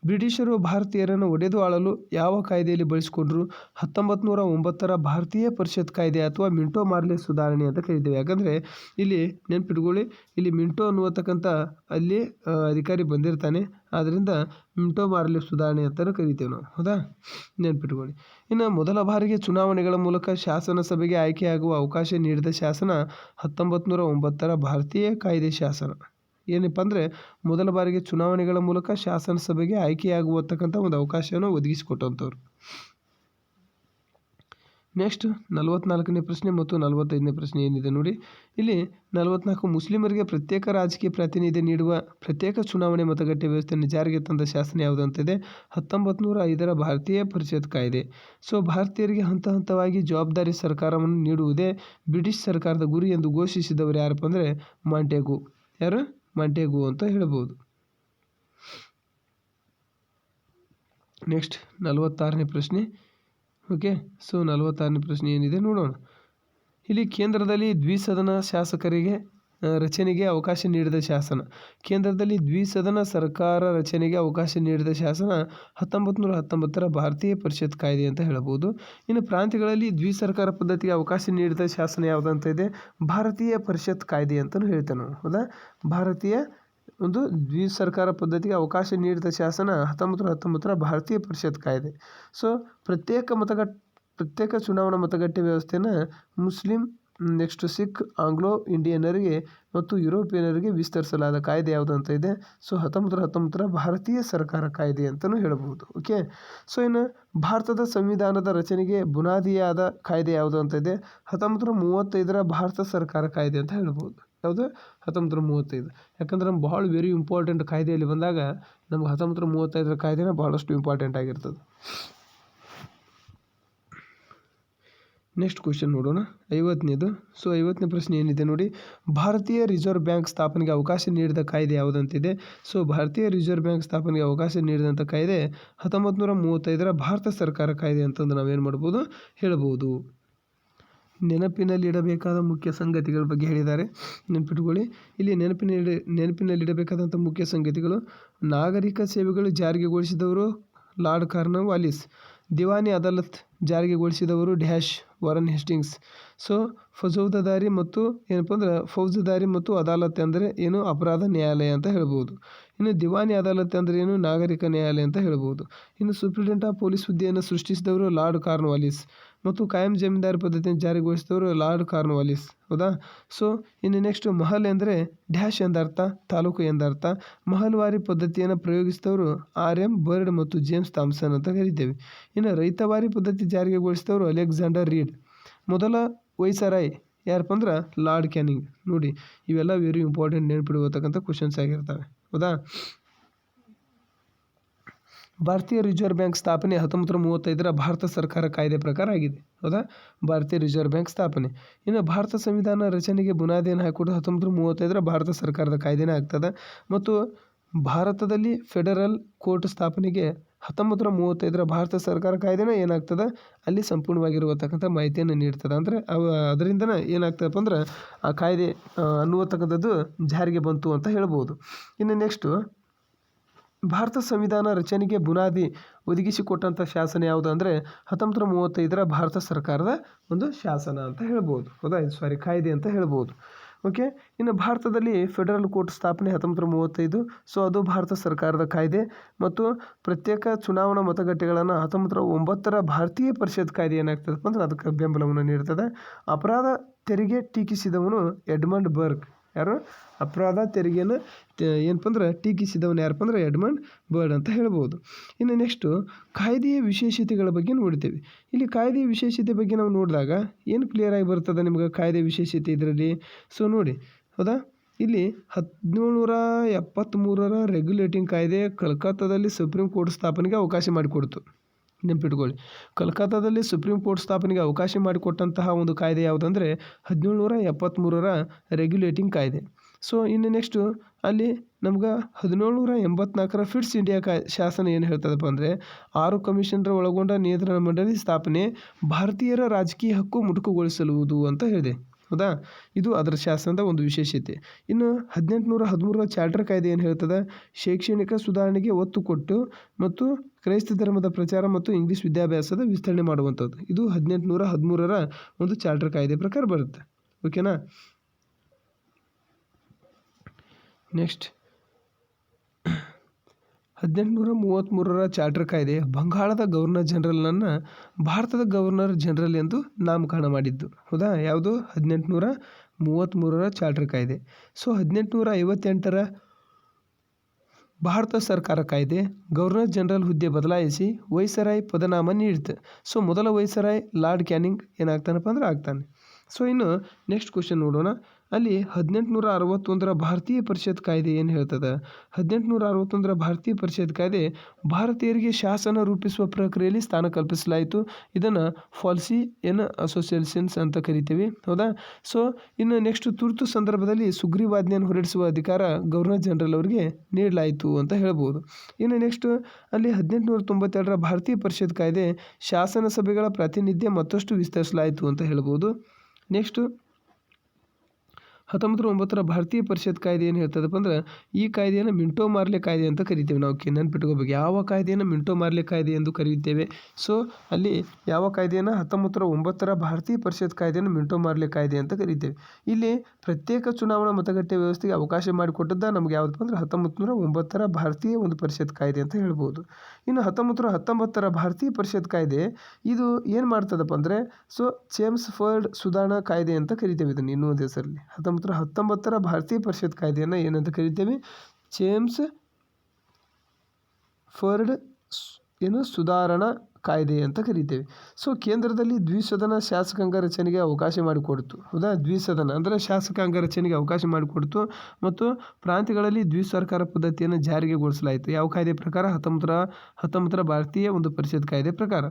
ಬ್ರಿಟಿಷರು ಭಾರತೀಯರನ್ನು ಒಡೆದು ಆಳಲು ಯಾವ ಕಾಯ್ದೆಯಲ್ಲಿ ಬಳಸಿಕೊಂಡ್ರು? 1909ರ ಭಾರತೀಯ ಪರಿಷತ್ ಕಾಯ್ದೆ ಅಥವಾ ಮಿಂಟೋ ಮಾರ್ಲೆ ಸುಧಾರಣೆ ಅಂತ ಕರಿತೇವೆ. ಯಾಕಂದರೆ ಇಲ್ಲಿ ನೆನ್ಪಿಟ್ಕೊಳ್ಳಿ, ಇಲ್ಲಿ ಮಿಂಟೋ ಅನ್ನುವತಕ್ಕಂಥ ಅಲ್ಲಿ ಅಧಿಕಾರಿ ಬಂದಿರ್ತಾನೆ. ಆದ್ದರಿಂದ ಮಿಂಟೋ ಮಾರ್ಲೆ ಸುಧಾರಣೆ ಅಂತಲೂ ಕರಿತೇವೆ ನಾವು. ಹೌದಾ? ನೆನ್ಪಿಟ್ಕೊಳ್ಳಿ. ಇನ್ನು ಮೊದಲ ಬಾರಿಗೆ ಚುನಾವಣೆಗಳ ಮೂಲಕ ಶಾಸನ ಸಭೆಗೆ ಆಯ್ಕೆಯಾಗುವ ಅವಕಾಶ ನೀಡಿದ ಶಾಸನ 1909ರ ಭಾರತೀಯ ಕಾಯ್ದೆ ಶಾಸನ. ಏನಪ್ಪ ಅಂದರೆ ಮೊದಲ ಬಾರಿಗೆ ಚುನಾವಣೆಗಳ ಮೂಲಕ ಶಾಸನ ಸಭೆಗೆ ಆಯ್ಕೆಯಾಗುವತಕ್ಕಂಥ ಒಂದು ಅವಕಾಶವನ್ನು ಒದಗಿಸಿಕೊಟ್ಟಂಥವ್ರು. ನೆಕ್ಸ್ಟ್ 44ನೇ ಪ್ರಶ್ನೆ ಮತ್ತು 45ನೇ ಪ್ರಶ್ನೆ ಏನಿದೆ ನೋಡಿ. ಇಲ್ಲಿ 44 ಮುಸ್ಲಿಮರಿಗೆ ಪ್ರತ್ಯೇಕ ರಾಜಕೀಯ ಪ್ರಾತಿನಿಧ್ಯ ನೀಡುವ ಪ್ರತ್ಯೇಕ ಚುನಾವಣೆ ಮತಗಟ್ಟೆ ವ್ಯವಸ್ಥೆಯನ್ನು ಜಾರಿಗೆ ತಂದ ಶಾಸನ ಯಾವುದಂತಿದೆ? 1905ರ ಭಾರತೀಯ ಪರಿಷತ್ ಕಾಯ್ದೆ. ಸೊ ಭಾರತೀಯರಿಗೆ ಹಂತ ಹಂತವಾಗಿ ಜವಾಬ್ದಾರಿ ಸರ್ಕಾರವನ್ನು ನೀಡುವುದೇ ಬ್ರಿಟಿಷ್ ಸರ್ಕಾರದ ಗುರಿ ಎಂದು ಘೋಷಿಸಿದವರು ಯಾರಪ್ಪ ಅಂದರೆ ಮಾಂಟೇಗು. ಯಾರು? ಮಾಂಟೇಗು ಅಂತ ಹೇಳ್ಬೋದು. ನೆಕ್ಸ್ಟ್ 46ನೇ ಪ್ರಶ್ನೆ. ಓಕೆ, ಸೊ 46ನೇ ಪ್ರಶ್ನೆ ಏನಿದೆ ನೋಡೋಣ. ಇಲ್ಲಿ ಕೇಂದ್ರದಲ್ಲಿ ದ್ವಿಸದನ ಶಾಸಕರಿಗೆ ರಚನೆಗೆ ಅವಕಾಶ ನೀಡಿದ ಶಾಸನ. ಕೇಂದ್ರದಲ್ಲಿ ದ್ವಿಸದನ ಸರ್ಕಾರ ರಚನೆಗೆ ಅವಕಾಶ ನೀಡಿದ ಶಾಸನ 1919ರ ಭಾರತೀಯ ಪರಿಷತ್ ಕಾಯ್ದೆ ಅಂತ ಹೇಳ್ಬೋದು. ಇನ್ನು ಪ್ರಾಂತ್ಯಗಳಲ್ಲಿ ದ್ವಿಸರ್ಕಾರ ಪದ್ಧತಿಗೆ ಅವಕಾಶ ನೀಡಿದ ಶಾಸನ ಯಾವುದಂತ ಇದೆ? ಭಾರತೀಯ ಪರಿಷತ್ ಕಾಯ್ದೆ ಅಂತಲೂ ಹೇಳ್ತೇವೆ ನಾವು. ಹೌದಾ? ಭಾರತೀಯ ಒಂದು ದ್ವಿಸರ್ಕಾರ ಪದ್ಧತಿಗೆ ಅವಕಾಶ ನೀಡಿದ ಶಾಸನ 1919ರ ಭಾರತೀಯ ಪರಿಷತ್ ಕಾಯ್ದೆ. ಸೊ ಪ್ರತ್ಯೇಕ ಚುನಾವಣಾ ಮತಗಟ್ಟೆ ವ್ಯವಸ್ಥೆಯನ್ನು ಮುಸ್ಲಿಂ, ನೆಕ್ಸ್ಟ್ ಸಿಖ್, ಆಂಗ್ಲೋ ಇಂಡಿಯನ್ನರಿಗೆ ಮತ್ತು ಯುರೋಪಿಯನ್ನರಿಗೆ ವಿಸ್ತರಿಸಲಾದ ಕಾಯ್ದೆ ಯಾವುದಂತ ಇದೆ? ಸೊ 1919ರ ಭಾರತೀಯ ಸರ್ಕಾರ ಕಾಯ್ದೆ ಅಂತಲೂ ಹೇಳ್ಬೋದು. ಓಕೆ, ಸೊ ಇನ್ನು ಭಾರತದ ಸಂವಿಧಾನದ ರಚನೆಗೆ ಬುನಾದಿಯಾದ ಕಾಯ್ದೆ ಯಾವುದು ಅಂತ ಇದೆ? 1935ರ ಭಾರತ ಸರ್ಕಾರ ಕಾಯ್ದೆ ಅಂತ ಹೇಳ್ಬೋದು. ಯಾವುದು? 1935. ಯಾಕಂದ್ರೆ ನಮ್ಗೆ ಭಾಳ ವೆರಿ ಇಂಪಾರ್ಟೆಂಟ್ ಕಾಯ್ದೆಯಲ್ಲಿ ಬಂದಾಗ ನಮ್ಗೆ 1935ರ ಕಾಯ್ದೆನ ಭಾಳಷ್ಟು ಇಂಪಾರ್ಟೆಂಟ್ ಆಗಿರ್ತದೆ. ನೆಕ್ಸ್ಟ್ ಕ್ವೆಶ್ಚನ್ ನೋಡೋಣ, 50ನೇದು. ಸೊ 50ನೇ ಪ್ರಶ್ನೆ ಏನಿದೆ ನೋಡಿ. ಭಾರತೀಯ ರಿಸರ್ವ್ ಬ್ಯಾಂಕ್ ಸ್ಥಾಪನೆಗೆ ಅವಕಾಶ ನೀಡಿದ ಕಾಯ್ದೆ ಯಾವುದಂತಿದೆ? ಸೊ ಭಾರತೀಯ ರಿಸರ್ವ್ ಬ್ಯಾಂಕ್ ಸ್ಥಾಪನೆಗೆ ಅವಕಾಶ ನೀಡಿದಂಥ ಕಾಯ್ದೆ 1935ರ ಭಾರತ ಸರ್ಕಾರ ಕಾಯ್ದೆ ಅಂತಂದು ನಾವೇನು ಮಾಡ್ಬೋದು? ಹೇಳ್ಬೋದು. ನೆನಪಿನಲ್ಲಿಡಬೇಕಾದ ಮುಖ್ಯ ಸಂಗತಿಗಳ ಬಗ್ಗೆ ಹೇಳಿದ್ದಾರೆ, ನೆನಪಿಟ್ಕೊಳ್ಳಿ. ಇಲ್ಲಿ ನೆನಪಿನಲ್ಲಿಡಬೇಕಾದಂಥ ಮುಖ್ಯ ಸಂಗತಿಗಳು: ನಾಗರಿಕ ಸೇವೆಗಳು ಜಾರಿಗೆಗೊಳಿಸಿದವರು ಲಾರ್ಡ್ ಕಾರ್ನ್ವಾಲಿಸ್. ದಿವಾನಿ ಅದಾಲತ್ ಜಾರಿಗೆಗೊಳಿಸಿದವರು ಡ್ಯಾಶ್ ವಾರನ್ ಹೇಸ್ಟಿಂಗ್ಸ್. ಸೊ ಫೌಜದಾರಿ ಮತ್ತು ಅದಾಲತ್ ಅಂದರೆ ಏನು? ಅಪರಾಧ ನ್ಯಾಯಾಲಯ ಅಂತ ಹೇಳ್ಬೋದು. ಇನ್ನು ದಿವಾನಿ ಅದಾಲತ್ ಅಂದರೆ ಏನು? ನಾಗರಿಕ ನ್ಯಾಯಾಲಯ ಅಂತ ಹೇಳ್ಬೋದು. ಇನ್ನು ಸೂಪ್ರಿಟೆಂಡೆಂಟ್ ಆಫ್ ಪೊಲೀಸ್ ಹುದ್ದೆಯನ್ನು ಸೃಷ್ಟಿಸಿದವರು ಲಾರ್ಡ್ ಕಾರ್ನ್ವಾಲಿಸ್ ಮತ್ತು ಕಾಯಂ ಜಮೀನ್ದಾರಿ ಪದ್ಧತಿಯನ್ನು ಜಾರಿಗೊಳಿಸಿದವರು ಲಾರ್ಡ್ ಕಾರ್ನ್ವಾಲಿಸ್. ಹೌದಾ? ಸೊ ಇನ್ನು ನೆಕ್ಸ್ಟ್ ಮಹಲ್ ಎಂದರೆ ಡ್ಯಾಶ್ ಎಂದರ್ಥ, ತಾಲೂಕು ಎಂದರ್ಥ. ಮಹಲ್ವಾರಿ ಪದ್ಧತಿಯನ್ನು ಪ್ರಯೋಗಿಸಿದವರು R.M. ಬರ್ಡ್ ಮತ್ತು ಜೇಮ್ಸ್ ಥಾಮ್ಸನ್ ಅಂತ ಕರಿತೇವೆ. ಇನ್ನು ರೈತವಾರಿ ಪದ್ಧತಿ ಜಾರಿಗೆಗೊಳಿಸಿದವರು ಅಲೆಕ್ಸಾಂಡರ್ ರೀಡ್. ಮೊದಲ ವೈಸರಾಯ್ ಯಾರಪ್ಪ ಅಂದ್ರೆ ಲಾರ್ಡ್ ಕ್ಯಾನಿಂಗ್. ನೋಡಿ, ಇವೆಲ್ಲ ವೆರಿ ಇಂಪಾರ್ಟೆಂಟ್, ನೆನಪಿಡುವತಕ್ಕಂಥ ಕ್ವಶನ್ಸ್ ಆಗಿರ್ತವೆ. ಹೌದಾ? ಭಾರತೀಯ ರಿಸರ್ವ್ ಬ್ಯಾಂಕ್ ಸ್ಥಾಪನೆ 1935ರ ಭಾರತ ಸರ್ಕಾರ ಕಾಯ್ದೆ ಪ್ರಕಾರ ಆಗಿದೆ. ಹೌದಾ? ಭಾರತೀಯ ರಿಸರ್ವ್ ಬ್ಯಾಂಕ್ ಸ್ಥಾಪನೆ. ಇನ್ನು ಭಾರತ ಸಂವಿಧಾನ ರಚನೆಗೆ ಬುನಾದಿಯನ್ನು ಹಾಕಿಕೊಟ್ಟು 1935ರ ಭಾರತ ಸರ್ಕಾರದ ಕಾಯ್ದೆನೇ ಆಗ್ತದೆ. ಮತ್ತು ಭಾರತದಲ್ಲಿ ಫೆಡರಲ್ ಕೋರ್ಟ್ ಸ್ಥಾಪನೆಗೆ 1935ರ ಭಾರತ ಸರ್ಕಾರ ಕಾಯ್ದೆನೇ ಏನಾಗ್ತದೆ? ಅಲ್ಲಿ ಸಂಪೂರ್ಣವಾಗಿರುವತಕ್ಕಂಥ ಮಾಹಿತಿಯನ್ನು ನೀಡ್ತದೆ. ಅಂದರೆ ಅದರಿಂದನೇ ಏನಾಗ್ತದಪ್ಪ ಅಂದ್ರೆ ಆ ಕಾಯ್ದೆ ಅನ್ನುವತಕ್ಕಂಥದ್ದು ಜಾರಿಗೆ ಬಂತು ಅಂತ ಹೇಳ್ಬೋದು. ಇನ್ನು ನೆಕ್ಸ್ಟು ಭಾರತ ಸಂವಿಧಾನ ರಚನೆಗೆ ಬುನಾದಿ ಒದಗಿಸಿಕೊಟ್ಟಂಥ ಶಾಸನ ಯಾವುದು ಅಂದರೆ 1935ರ ಭಾರತ ಸರ್ಕಾರದ ಒಂದು ಶಾಸನ ಅಂತ ಹೇಳ್ಬೋದು. ಹೌದಾ? ಕಾಯ್ದೆ ಅಂತ ಹೇಳ್ಬೋದು. ಓಕೆ, ಇನ್ನು ಭಾರತದಲ್ಲಿ ಫೆಡರಲ್ ಕೋರ್ಟ್ ಸ್ಥಾಪನೆ 1935. ಸೊ ಅದು ಭಾರತ ಸರ್ಕಾರದ ಕಾಯ್ದೆ. ಮತ್ತು ಪ್ರತ್ಯೇಕ ಚುನಾವಣಾ ಮತಗಟ್ಟೆಗಳನ್ನು 1909ರ ಭಾರತೀಯ ಪರಿಷತ್ ಕಾಯ್ದೆ ಏನಾಗ್ತದಪ್ಪ ಅಂದ್ರೆ ಅದಕ್ಕೆ ಬೆಂಬಲವನ್ನು ನೀಡ್ತದೆ. ಅಪರಾಧ ತೆರಿಗೆ ಟೀಕಿಸಿದವನು ಎಡ್ಮಂಡ್ ಬರ್ಗ್. ಯಾರು? ಅಪರಾಧ ತೆರಿಗೆಯನ್ನು ಏನಪ್ಪ ಅಂದ್ರೆ ಟೀಕಿಸಿದವನು ಯಾರಪ್ಪ ಅಂದ್ರೆ ಎಡ್ಮಂಡ್ ಬರ್ಡ್ ಅಂತ ಹೇಳ್ಬೋದು. ಇನ್ನು ನೆಕ್ಸ್ಟು ಕಾಯ್ದೆಯ ವಿಶೇಷತೆಗಳ ಬಗ್ಗೆ ನೋಡ್ತೇವೆ. ಇಲ್ಲಿ ಕಾಯ್ದೆಯ ವಿಶೇಷತೆ ಬಗ್ಗೆ ನಾವು ನೋಡಿದಾಗ ಏನು ಕ್ಲಿಯರ್ ಆಗಿ ಬರ್ತದೆ ನಿಮ್ಗೆ ಕಾಯ್ದೆ ವಿಶೇಷತೆ ಇದರಲ್ಲಿ? ಸೊ ನೋಡಿ, ಹೌದಾ? ಇಲ್ಲಿ 1773ರ ರೆಗ್ಯುಲೇಟಿಂಗ್ ಕಾಯ್ದೆ ಕಲ್ಕತ್ತಾದಲ್ಲಿ ಸುಪ್ರೀಂ ಕೋರ್ಟ್ ಸ್ಥಾಪನೆಗೆ ಅವಕಾಶ ಮಾಡಿಕೊಡ್ತು. ನೆನಪಿಟ್ಕೊಳ್ಳಿ, ಕಲ್ಕತ್ತಾದಲ್ಲಿ ಸುಪ್ರೀಂ ಕೋರ್ಟ್ ಸ್ಥಾಪನೆಗೆ ಅವಕಾಶ ಮಾಡಿಕೊಟ್ಟಂತಹ ಒಂದು ಕಾಯ್ದೆ ಯಾವುದಂದರೆ 1773ರ ರೆಗ್ಯುಲೇಟಿಂಗ್ ಕಾಯ್ದೆ. ಸೊ ಇನ್ನು ನೆಕ್ಸ್ಟು ಅಲ್ಲಿ ನಮ್ಗೆ 1784ರ ಫಿಟ್ಸ್ ಇಂಡಿಯಾ ಶಾಸನ ಏನು ಹೇಳ್ತದಪ್ಪ ಅಂದರೆ 6 ಕಮಿಷನರ್ ಒಳಗೊಂಡ ನಿಯಂತ್ರಣ ಮಂಡಳಿ ಸ್ಥಾಪನೆ, ಭಾರತೀಯರ ರಾಜಕೀಯ ಹಕ್ಕು ಮುಟುಕುಗೊಳಿಸಲುವುದು ಅಂತ ಹೇಳಿದೆ. ಹೌದಾ? ಇದು ಅದರ ಶಾಸನದ ಒಂದು ವಿಶೇಷತೆ. ಇನ್ನು 1813ರ ಚಾರ್ಟರ್ ಕಾಯ್ದೆ ಏನು ಹೇಳ್ತದೆ? ಶೈಕ್ಷಣಿಕ ಸುಧಾರಣೆಗೆ ಒತ್ತು ಕೊಟ್ಟು ಮತ್ತು ಕ್ರೈಸ್ತ ಧರ್ಮದ ಪ್ರಚಾರ ಮತ್ತು ಇಂಗ್ಲೀಷ್ ವಿದ್ಯಾಭ್ಯಾಸದ ವಿಸ್ತರಣೆ ಮಾಡುವಂಥದ್ದು. ಇದು 1813ರ ಒಂದು ಚಾರ್ಟರ್ ಕಾಯ್ದೆ ಪ್ರಕಾರ ಬರುತ್ತೆ. ಓಕೆನಾ? ನೆಕ್ಸ್ಟ್ 1833ರ ಚಾರ್ಟರ್ ಕಾಯ್ದೆ ಬಂಗಾಳದ ಗವರ್ನರ್ ಜನರಲ್ನನ್ನು ಭಾರತದ ಗವರ್ನರ್ ಜನರಲ್ ಎಂದು ನಾಮಕರಣ ಮಾಡಿದ್ದು. ಹೌದಾ? ಯಾವುದು? 1833ರ ಚಾರ್ಟರ್ ಕಾಯ್ದೆ. ಸೊ 1858ರ ಭಾರತ ಸರ್ಕಾರ ಕಾಯ್ದೆ ಗವರ್ನರ್ ಜನರಲ್ ಹುದ್ದೆ ಬದಲಾಯಿಸಿ ವೈಸರಾಯ್ ಪದನಾಮ ನೀಡಿತು. ಸೊ ಮೊದಲ ವೈಸರಾಯ್ ಲಾರ್ಡ್ ಕ್ಯಾನಿಂಗ್ ಏನಾಗ್ತಾನಪ್ಪ ಅಂದ್ರೆ ಆಗ್ತಾನೆ. ಸೊ ಇನ್ನು ನೆಕ್ಸ್ಟ್ ಕ್ವಶನ್ ನೋಡೋಣ. ಅಲ್ಲಿ 1861ರ ಭಾರತೀಯ ಪರಿಷತ್ ಕಾಯ್ದೆ ಏನು ಹೇಳ್ತದೆ? 1861ರ ಭಾರತೀಯ ಪರಿಷತ್ ಕಾಯ್ದೆ ಭಾರತೀಯರಿಗೆ ಶಾಸನ ರೂಪಿಸುವ ಪ್ರಕ್ರಿಯೆಯಲ್ಲಿ ಸ್ಥಾನ ಕಲ್ಪಿಸಲಾಯಿತು. ಇದನ್ನು ಪಾಲಿಸಿ ಅಸೋಸಿಯೇಷನ್ಸ್ ಅಂತ ಕರಿತೀವಿ, ಹೌದಾ? ಸೊ ಇನ್ನು ನೆಕ್ಸ್ಟ್ ತುರ್ತು ಸಂದರ್ಭದಲ್ಲಿ ಸುಗ್ರೀವಾಜ್ಞೆಯನ್ನು ಹೊರಡಿಸುವ ಅಧಿಕಾರ ಗವರ್ನರ್ ಜನರಲ್ ಅವರಿಗೆ ನೀಡಲಾಯಿತು ಅಂತ ಹೇಳ್ಬೋದು. ಇನ್ನು ನೆಕ್ಸ್ಟ್ ಅಲ್ಲಿ 1892ರ ಭಾರತೀಯ ಪರಿಷತ್ ಕಾಯ್ದೆ ಶಾಸನ ಸಭೆಗಳ ಪ್ರಾತಿನಿಧ್ಯ ಮತ್ತಷ್ಟು ವಿಸ್ತರಿಸಲಾಯಿತು ಅಂತ ಹೇಳ್ಬೋದು. ನೆಕ್ಸ್ಟ್ 1909ರ ಭಾರತೀಯ ಪರಿಷತ್ ಕಾಯ್ದೆ ಏನು ಹೇಳ್ತದಪ್ಪ ಅಂದ್ರೆ ಈ ಕಾಯ್ದೆಯನ್ನು ಮಿಂಟೋ ಮಾರ್ಲೆ ಕಾಯ್ದೆ ಅಂತ ಕರಿತೇವೆ. ನಾವು ನೆನ್ಪಿಟ್ಕೋಬೇಕು ಯಾವ ಕಾಯ್ದೆಯನ್ನು ಮಿಂಟೋ ಮಾರ್ಲೆ ಕಾಯ್ದೆ ಎಂದು ಕರೆಯುತ್ತೇವೆ. ಸೊ ಅಲ್ಲಿ ಯಾವ ಕಾಯ್ದೆಯನ್ನು 1909ರ ಭಾರತೀಯ ಪರಿಷತ್ ಕಾಯ್ದೆಯನ್ನು ಮಿಂಟೋ ಮಾರ್ಲೆ ಕಾಯ್ದೆ ಅಂತ ಕರಿತೇವೆ. ಇಲ್ಲಿ ಪ್ರತ್ಯೇಕ ಚುನಾವಣಾ ಮತಗಟ್ಟೆ ವ್ಯವಸ್ಥೆಗೆ ಅವಕಾಶ ಮಾಡಿಕೊಟ್ಟದ್ದ ನಮ್ಗೆ ಯಾವುದಪ್ಪ ಅಂದ್ರೆ 1909ರ ಭಾರತೀಯ ಒಂದು ಪರಿಷತ್ ಕಾಯ್ದೆ ಅಂತ ಹೇಳ್ಬೋದು. ಇನ್ನು 1919ರ ಭಾರತೀಯ ಪರಿಷತ್ ಕಾಯ್ದೆ ಇದು ಏನು ಮಾಡ್ತದಪ್ಪ ಅಂದರೆ ಸೊ ಚೇಮ್ಸ್ಫರ್ಡ್ ಸುಧಾರಣಾ ಕಾಯ್ದೆ ಅಂತ ಕರಿತೇವೆ. ಇದನ್ನು ಇನ್ನೊಂದು ಹೆಸರಲ್ಲಿ 1919ರ ಭಾರತೀಯ ಪರಿಷತ್ ಕಾಯ್ದೆಯನ್ನು ಏನಂತ ಕರಿತೇವೆ? ಚೇಮ್ಸ್ಫರ್ಡ್ ಸುಧಾರಣಾ ಕಾಯ್ದೆ ಅಂತ ಕರಿತೇವೆ. ಸೊ ಕೇಂದ್ರದಲ್ಲಿ ದ್ವಿಸದನ ಶಾಸಕಾಂಗ ರಚನೆಗೆ ಅವಕಾಶ ಮಾಡಿಕೊಡ್ತು, ಹೌದಾ? ದ್ವಿಸದನ ಅಂದರೆ ಶಾಸಕಾಂಗ ರಚನೆಗೆ ಅವಕಾಶ ಮಾಡಿಕೊಡ್ತು ಮತ್ತು ಪ್ರಾಂತ್ಯಗಳಲ್ಲಿ ದ್ವಿಸರ್ಕಾರ ಪದ್ಧತಿಯನ್ನು ಜಾರಿಗೆಗೊಳಿಸಲಾಯಿತು. ಯಾವ ಕಾಯ್ದೆ ಪ್ರಕಾರ? 1919ರ ಭಾರತೀಯ ಒಂದು ಪರಿಷತ್ ಕಾಯ್ದೆ ಪ್ರಕಾರ.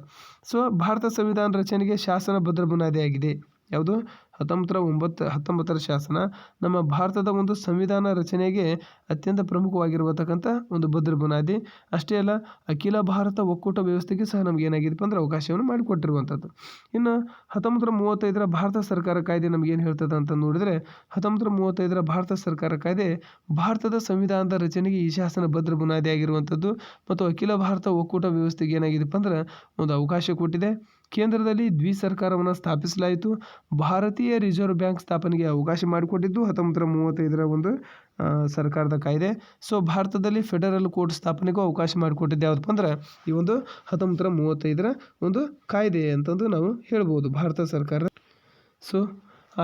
ಸೊ ಭಾರತ ಸಂವಿಧಾನ ರಚನೆಗೆ ಶಾಸನ ಭದ್ರ ಬುನಾದಿಯಾಗಿದೆ. ಯಾವುದು? 1919ರ ಶಾಸನ ನಮ್ಮ ಭಾರತದ ಒಂದು ಸಂವಿಧಾನ ರಚನೆಗೆ ಅತ್ಯಂತ ಪ್ರಮುಖವಾಗಿರುವತಕ್ಕಂಥ ಒಂದು ಭದ್ರ ಬುನಾದಿ. ಅಷ್ಟೇ ಅಲ್ಲ, ಅಖಿಲ ಭಾರತ ಒಕ್ಕೂಟ ವ್ಯವಸ್ಥೆಗೆ ಸಹ ನಮ್ಗೆ ಏನಾಗಿದೆಪ್ಪ ಅಂದ್ರೆ ಅವಕಾಶವನ್ನು ಮಾಡಿಕೊಟ್ಟಿರುವಂಥದ್ದು. ಇನ್ನು 1935ರ ಭಾರತ ಸರ್ಕಾರ ಕಾಯ್ದೆ ನಮ್ಗೆ ಏನು ಹೇಳ್ತದೆ ಅಂತ ನೋಡಿದರೆ 1935ರ ಭಾರತ ಸರ್ಕಾರ ಕಾಯ್ದೆ ಭಾರತದ ಸಂವಿಧಾನದ ರಚನೆಗೆ ಈ ಶಾಸನ ಭದ್ರ ಬುನಾದಿಯಾಗಿರುವಂಥದ್ದು ಮತ್ತು ಅಖಿಲ ಭಾರತ ಒಕ್ಕೂಟ ವ್ಯವಸ್ಥೆಗೆ ಏನಾಗಿದೆಪ್ಪ ಅಂದ್ರೆ ಒಂದು ಅವಕಾಶ ಕೊಟ್ಟಿದೆ. ಕೇಂದ್ರದಲ್ಲಿ ದ್ವಿಸರ್ಕಾರವನ್ನು ಸ್ಥಾಪಿಸಲಾಯಿತು. ಭಾರತೀಯ ರಿಸರ್ವ್ ಬ್ಯಾಂಕ್ ಸ್ಥಾಪನೆಗೆ ಅವಕಾಶ ಮಾಡಿಕೊಟ್ಟಿದ್ದು 1935ರ ಒಂದು ಸರ್ಕಾರದ ಕಾಯ್ದೆ. ಸೊ ಭಾರತದಲ್ಲಿ ಫೆಡರಲ್ ಕೋರ್ಟ್ ಸ್ಥಾಪನೆಗೂ ಅವಕಾಶ ಮಾಡಿಕೊಟ್ಟಿದ್ದು ಯಾವುದಪ್ಪ ಅಂದ್ರೆ ಈ ಒಂದು 1935ರ ಒಂದು ಕಾಯ್ದೆ ಅಂತಂದು ನಾವು ಹೇಳ್ಬೋದು ಭಾರತ ಸರ್ಕಾರ. ಸೊ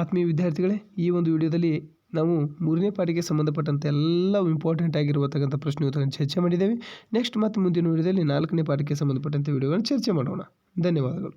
ಆತ್ಮೀಯ ವಿದ್ಯಾರ್ಥಿಗಳೇ, ಈ ಒಂದು ವಿಡಿಯೋದಲ್ಲಿ ನಾವು 3ನೇ ಪಾಠಕ್ಕೆ ಸಂಬಂಧಪಟ್ಟಂತೆ ಎಲ್ಲ ಇಂಪಾರ್ಟೆಂಟ್ ಆಗಿರುವತಕ್ಕಂಥ ಪ್ರಶ್ನೆ ಉತ್ತರಗಳನ್ನು ಚರ್ಚೆ ಮಾಡಿದ್ದೇವೆ. ನೆಕ್ಸ್ಟ್ ಮತ್ತೆ ಮುಂದಿನ ವಿಡಿಯೋದಲ್ಲಿ 4ನೇ ಪಾಠಕ್ಕೆ ಸಂಬಂಧಪಟ್ಟಂತೆ ವಿಡಿಯೋಗಳನ್ನು ಚರ್ಚೆ ಮಾಡೋಣ. ಧನ್ಯವಾದಗಳು.